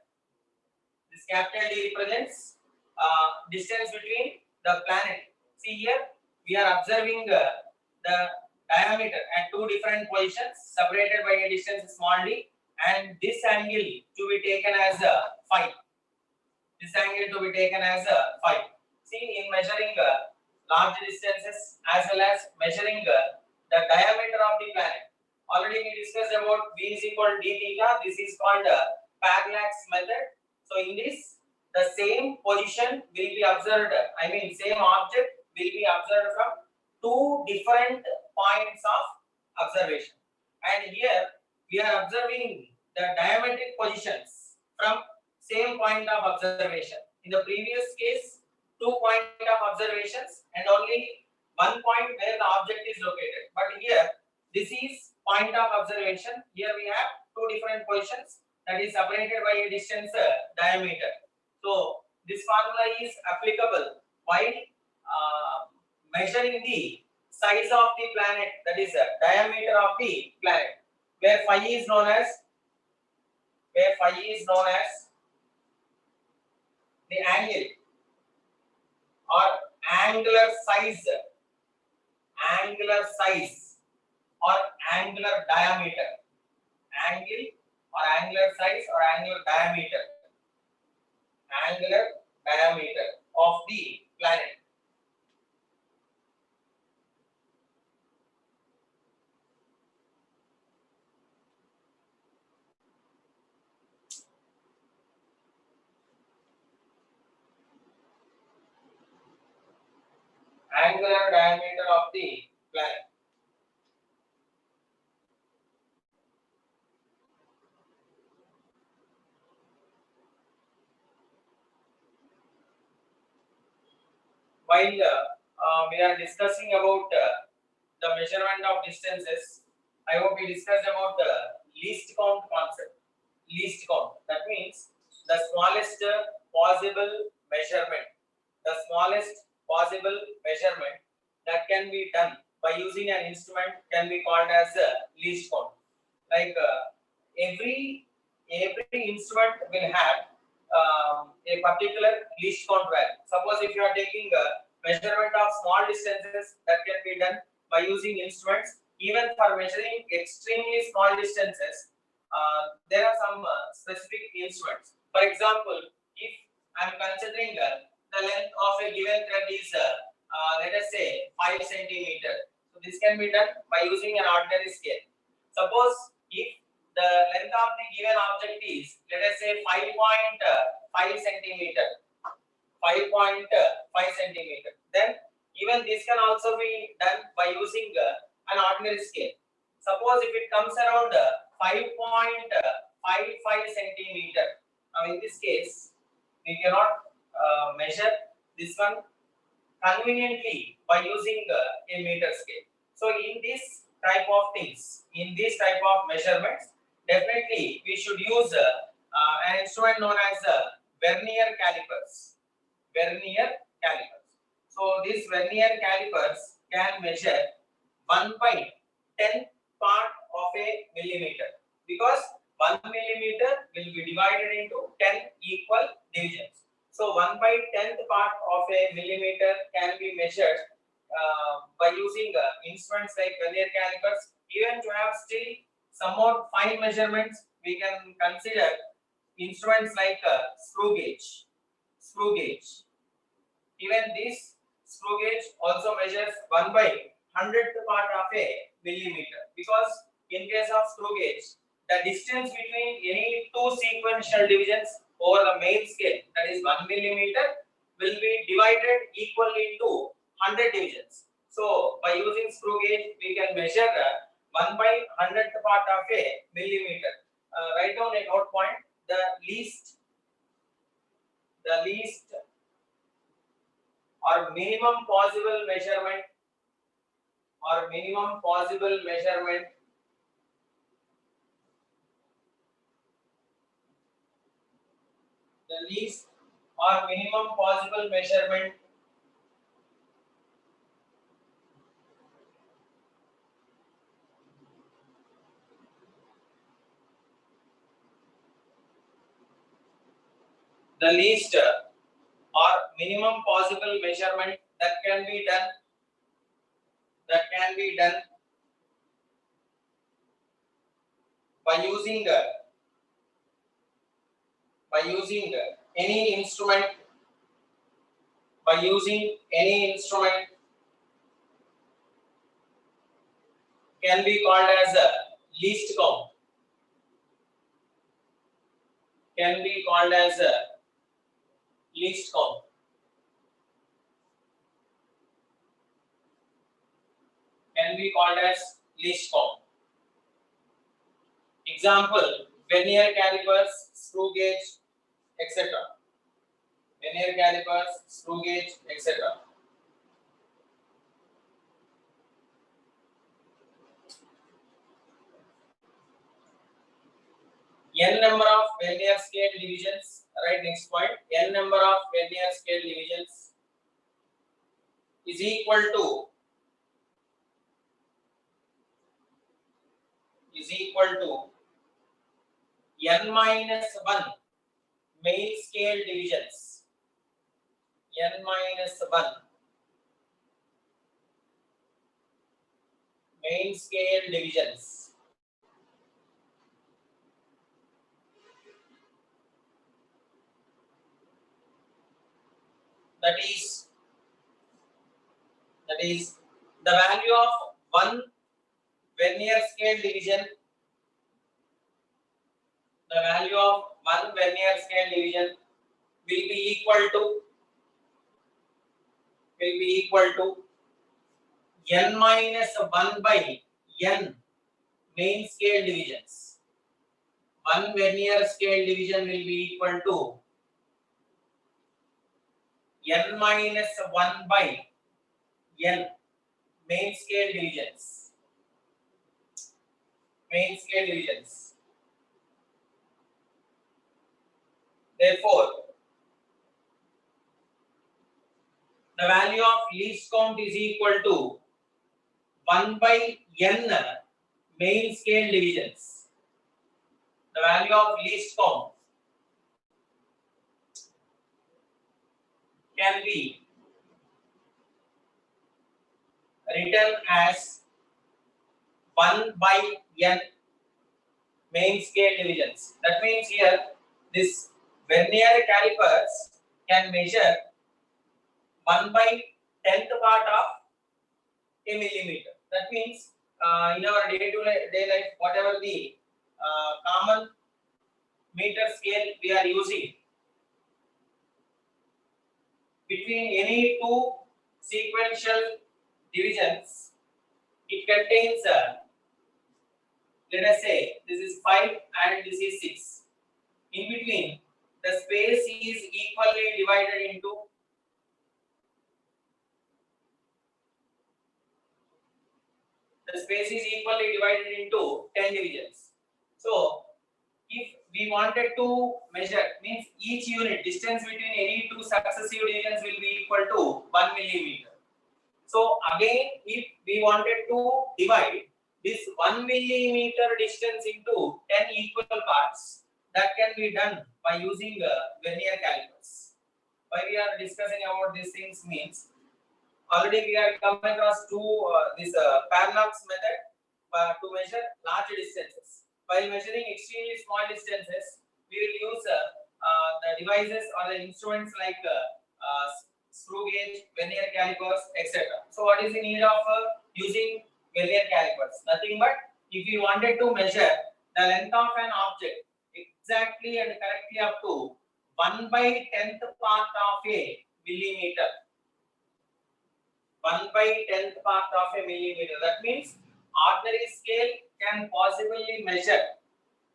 This capital D represents distance between the planet. See here, we are observing the diameter at two different positions separated by a distance small d, and this angle to be taken as phi. This angle to be taken as phi. See, in measuring large distances as well as measuring the diameter of the planet. Already we discussed about V is equal to d theta. This is called parallax method. So in this, the same position will be observed. I mean, same object will be observed from two different points of observation. And here we are observing the diametric positions from same point of observation. In the previous case, 2 point of observations and only 1 point where the object is located. But here, this is point of observation. Here we have two different positions that is separated by a distance diameter. So this formula is applicable while measuring the size of the planet, that is diameter of the planet, where phi is known as the angle or angular size or angular diameter. Angle or angular size or angular diameter of the planet. Angular diameter of the planet. While we are discussing about the measurement of distances, I hope we discussed about the least count concept. Least count, that means the smallest possible measurement. The smallest possible measurement that can be done by using an instrument can be called as least count. Like every instrument will have a particular least count value. Suppose if you are taking a measurement of small distances, that can be done by using instruments. Even for measuring extremely small distances, there are some specific instruments. For example, if I am considering the length of a given thread is let us say 5 centimeter, so this can be done by using an ordinary scale. Suppose if the length of the given object is, let us say, 5.5 centimeter, 5.5 centimeter, then even this can also be done by using an ordinary scale. Suppose if it comes around 5.55 centimeter, now in this case we cannot measure this one conveniently by using a meter scale. So in this type of things, in this type of measurements, definitely we should use an instrument known as Vernier calipers. Vernier calipers. So these Vernier calipers can measure 1/10th part of a millimeter, because 1 millimeter will be divided into 10 equal divisions. So 1/10th part of a millimeter can be measured by using instruments like Vernier calipers. Even to have still some more fine measurements, we can consider instruments like screw gauge. Even this screw gauge also measures 1/100th part of a millimeter, because in case of screw gauge, the distance between any two sequential divisions over the main scale, that is 1 millimeter, will be divided equally into 100 divisions. So by using screw gauge, we can measure 1 by 100th part of a millimeter. Write down a note point. The least or minimum possible measurement the least or minimum possible measurement the least or minimum possible measurement that can be done by using any instrument can be called as a least count can be called as a least count. Example: Vernier calipers, screw gauge, etc. Vernier calipers, screw gauge, etc. N number of Vernier scale divisions. Right, next point. N number of Vernier scale divisions is equal to n minus 1 main scale divisions. N minus 1 main scale divisions. That is the value of one Vernier scale division. The value of one Vernier scale division will be equal to n minus 1 by n main scale divisions. One Vernier scale division will be equal to n minus 1 by n main scale divisions. Therefore, the value of least count is equal to 1 by n main scale divisions. The value of least count can be written as 1 by n main scale divisions. That means here this Vernier calipers can measure 1 by 10th part of a millimeter. That means in our day-to-day life, whatever the common meter scale we are using, between any two sequential divisions, it contains let us say this is 5 and this is 6. In between, the space is equally divided into 10 divisions. So, if we wanted to measure, means each unit distance between any two successive divisions will be equal to 1 millimeter. So, again, if we wanted to divide this 1 millimeter distance into 10 equal parts, that can be done by using Vernier calipers. Why we are discussing about these things means already we are come across to this parallax method to measure large distances. While measuring extremely small distances, we will use the devices or the instruments like screw gauge, Vernier calipers, etc. So, what is the need of using Vernier calipers? Nothing but if we wanted to measure the length of an object exactly and correctly up to 1 by 10th part of a millimeter. 1 by 10th part of a millimeter. That means ordinary scale can possibly measure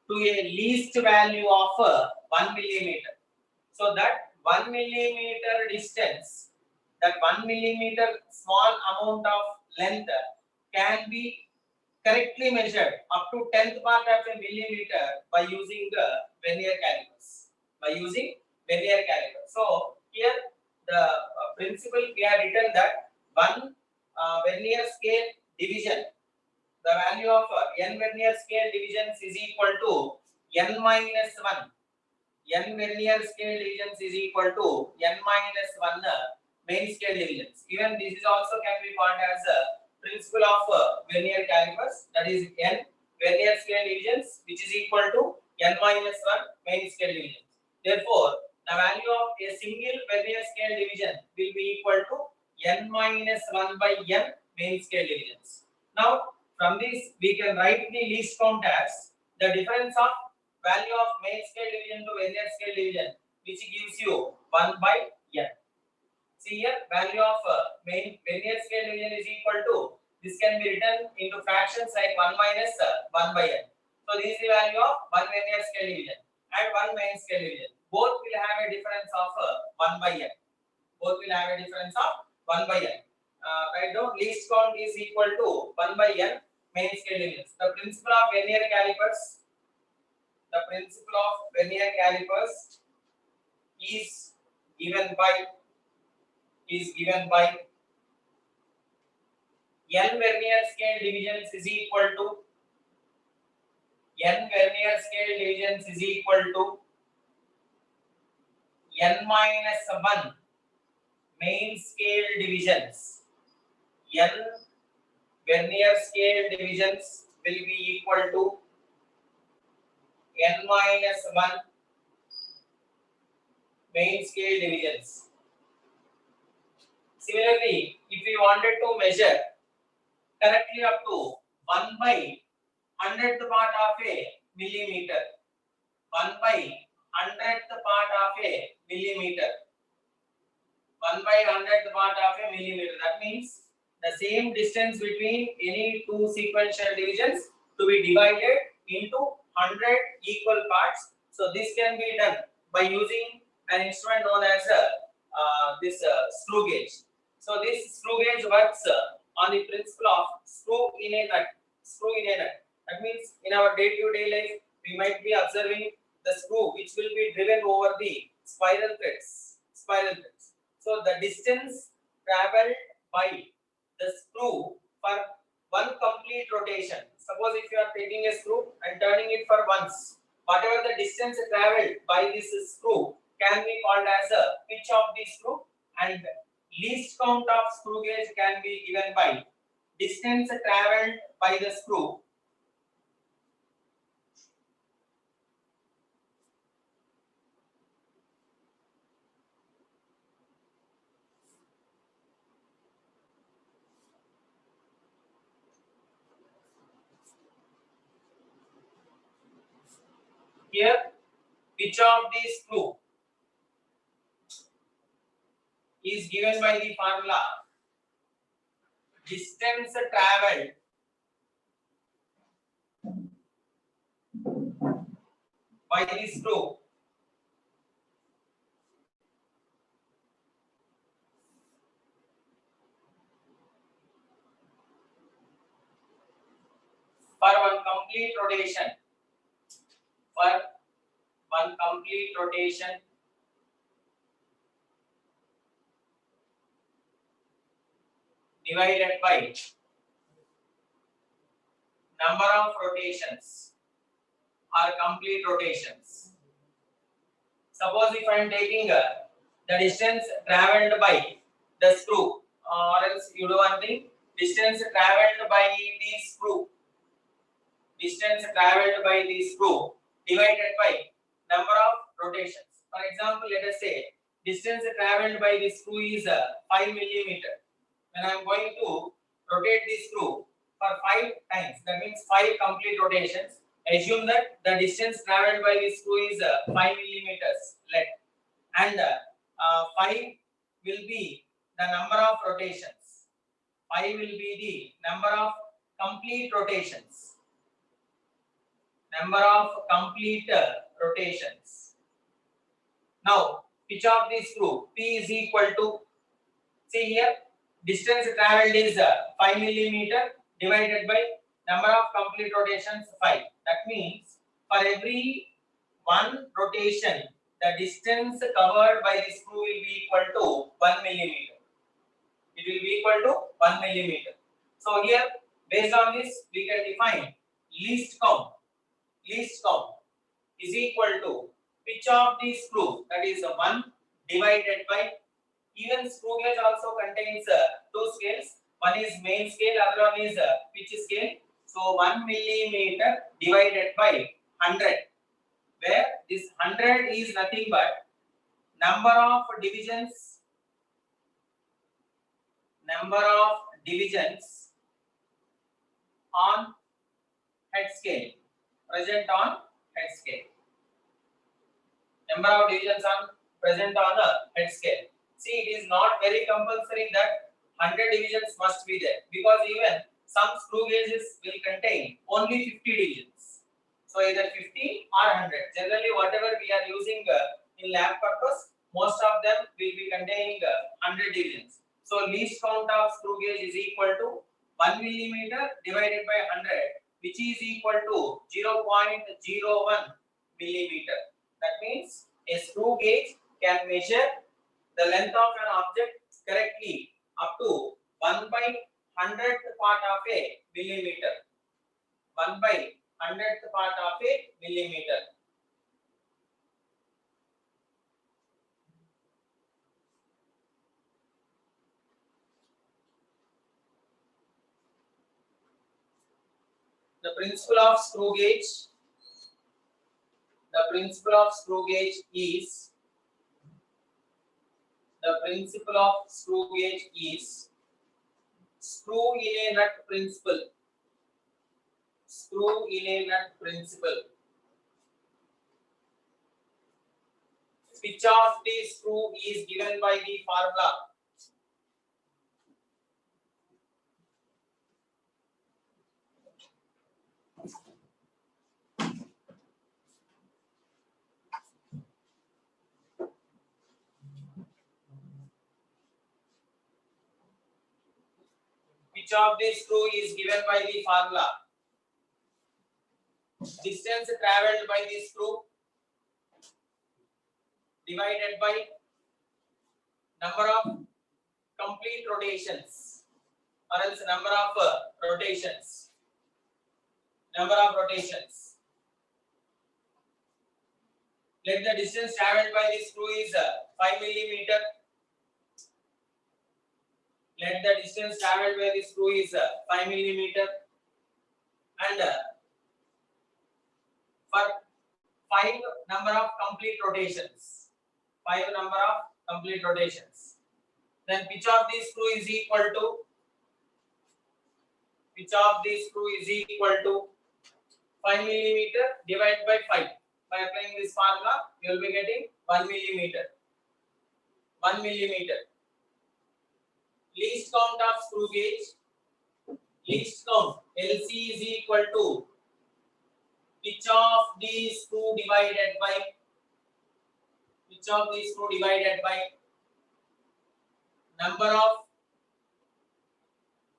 to a least value of 1 millimeter. So that 1 millimeter distance, that 1 millimeter small amount of length can be correctly measured up to 10th part of a millimeter by using the Vernier calipers. By using Vernier caliper. So here the principle we have written that one Vernier scale division, the value of n Vernier scale divisions is equal to n minus 1. N Vernier scale divisions is equal to n minus 1 main scale divisions. Even this is also can be called as a principle of Vernier calipers, that is n Vernier scale divisions which is equal to n minus 1 main scale divisions. Therefore, the value of a single Vernier scale division will be equal to n minus 1 by n main scale divisions. Now, from this we can write the least count as the difference of value of main scale division to Vernier scale division, which gives you 1 by n. See here, value of main Vernier scale division is equal to, this can be written into fractions like 1 minus 1 by n. So this is the value of 1 Vernier scale division and 1 main scale division. Both will have a difference of 1 by n. Both will have a difference of 1 by n. Right now, least count is equal to 1 by n main scale divisions. The principle of Vernier calipers, the principle of Vernier calipers is given by n Vernier scale divisions is equal to n Vernier scale divisions is equal to n minus 1 main scale divisions. N Vernier scale divisions will be equal to n minus 1 main scale divisions. Similarly, if we wanted to measure correctly up to 1 by 100th part of a millimeter, 1 by 100th part of a millimeter, 1 by 100th part of a millimeter. That means the same distance between any two sequential divisions to be divided into 100 equal parts. So this can be done by using an instrument known as this screw gauge. So this screw gauge works on the principle of screw in a nut. Screw in a nut. That means in our day-to-day life we might be observing the screw which will be driven over the spiral threads. Spiral threads. So the distance traveled by the screw for one complete rotation. Suppose if you are taking a screw and turning it for once, whatever the distance traveled by this screw can be called as a pitch of the screw, and least count of screw gauge can be given by distance traveled by the screw here. Pitch of the screw is given by the formula distance traveled by the screw for one complete rotation, for one complete rotation divided by number of rotations or complete rotations. Suppose if I am taking the distance traveled by the screw, or else you do one thing, distance traveled by the screw, distance traveled by the screw divided by number of rotations. For example, let us say distance traveled by the screw is 5 millimeter. When I am going to rotate the screw for 5 times, that means 5 complete rotations. Assume that the distance traveled by the screw is 5 millimeters length, and 5 will be the number of rotations. 5 will be the number of complete rotations. Number of complete rotations. Now, pitch of the screw P is equal to, see here, distance traveled is 5 millimeter divided by number of complete rotations 5. That means for every one rotation, the distance covered by the screw will be equal to 1 millimeter. It will be equal to 1 millimeter. So here, based on this, we can define least count. Least count is equal to pitch of the screw, that is 1 divided by, even screw gauge also contains two scales. One is main scale, other one is pitch scale. So 1 millimeter divided by 100, where this 100 is nothing but number of divisions on head scale, present on head scale. Number of divisions on present on a head scale. See, it is not very compulsory that 100 divisions must be there, because even some screw gauges will contain only 50 divisions. So either 50 or 100. Generally, whatever we are using in lab purpose, most of them will be containing 100 divisions. So least count of screw gauge is equal to 1 millimeter divided by 100, which is equal to 0.01 millimeter. That means a screw gauge can measure the length of an object correctly up to 1 by 100th part of a millimeter. 1 by 100th part of a millimeter. The principle of screw gauge. The principle of screw gauge is screw in a nut principle. Screw in a nut principle. Pitch of the screw is given by the formula. Pitch of the screw is given by the formula. Distance traveled by the screw divided by number of complete rotations, or else number of rotations. Number of rotations. Let the distance traveled by the screw is 5 millimeter. Let the distance traveled by the screw is 5 millimeter, and for 5 number of complete rotations. 5 number of complete rotations. Then pitch of the screw is equal to 5 millimeter divided by 5. By applying this formula, you will be getting 1 millimeter. 1 millimeter. Least count of screw gauge. Least count LC is equal to pitch of the screw divided by number of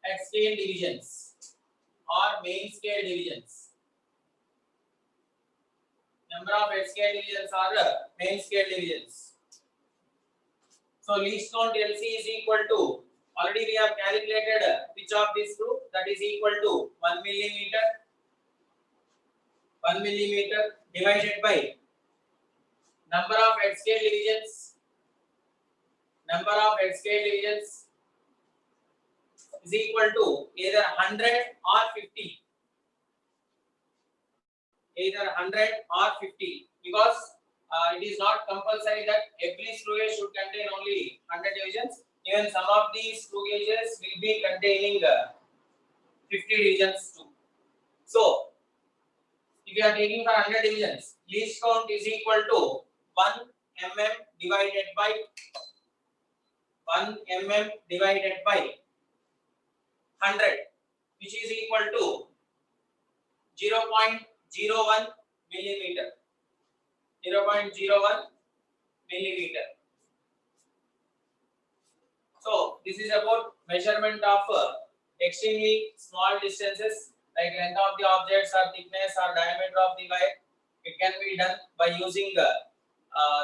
head scale divisions or main scale divisions. Number of head scale divisions or main scale divisions. So least count LC is equal to, already we have calculated pitch of the screw, that is equal to 1 millimeter. 1 millimeter divided by number of head scale divisions. Number of head scale divisions is equal to either 100 or 50. Either 100 or 50, because it is not compulsory that every screw gauge should contain only 100 divisions. Even some of these screw gauges will be containing 50 divisions too. So, if you are taking for 100 divisions, least count is equal to 1 mm divided by 100. which is equal to 0.01 millimeter. 0.01 millimeter. So this is about measurement of extremely small distances like length of the objects or thickness or diameter of the wire. It can be done by using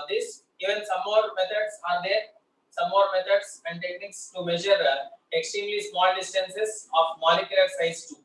this. Even some more methods are there. Some more methods and techniques to measure extremely small distances of molecular size too.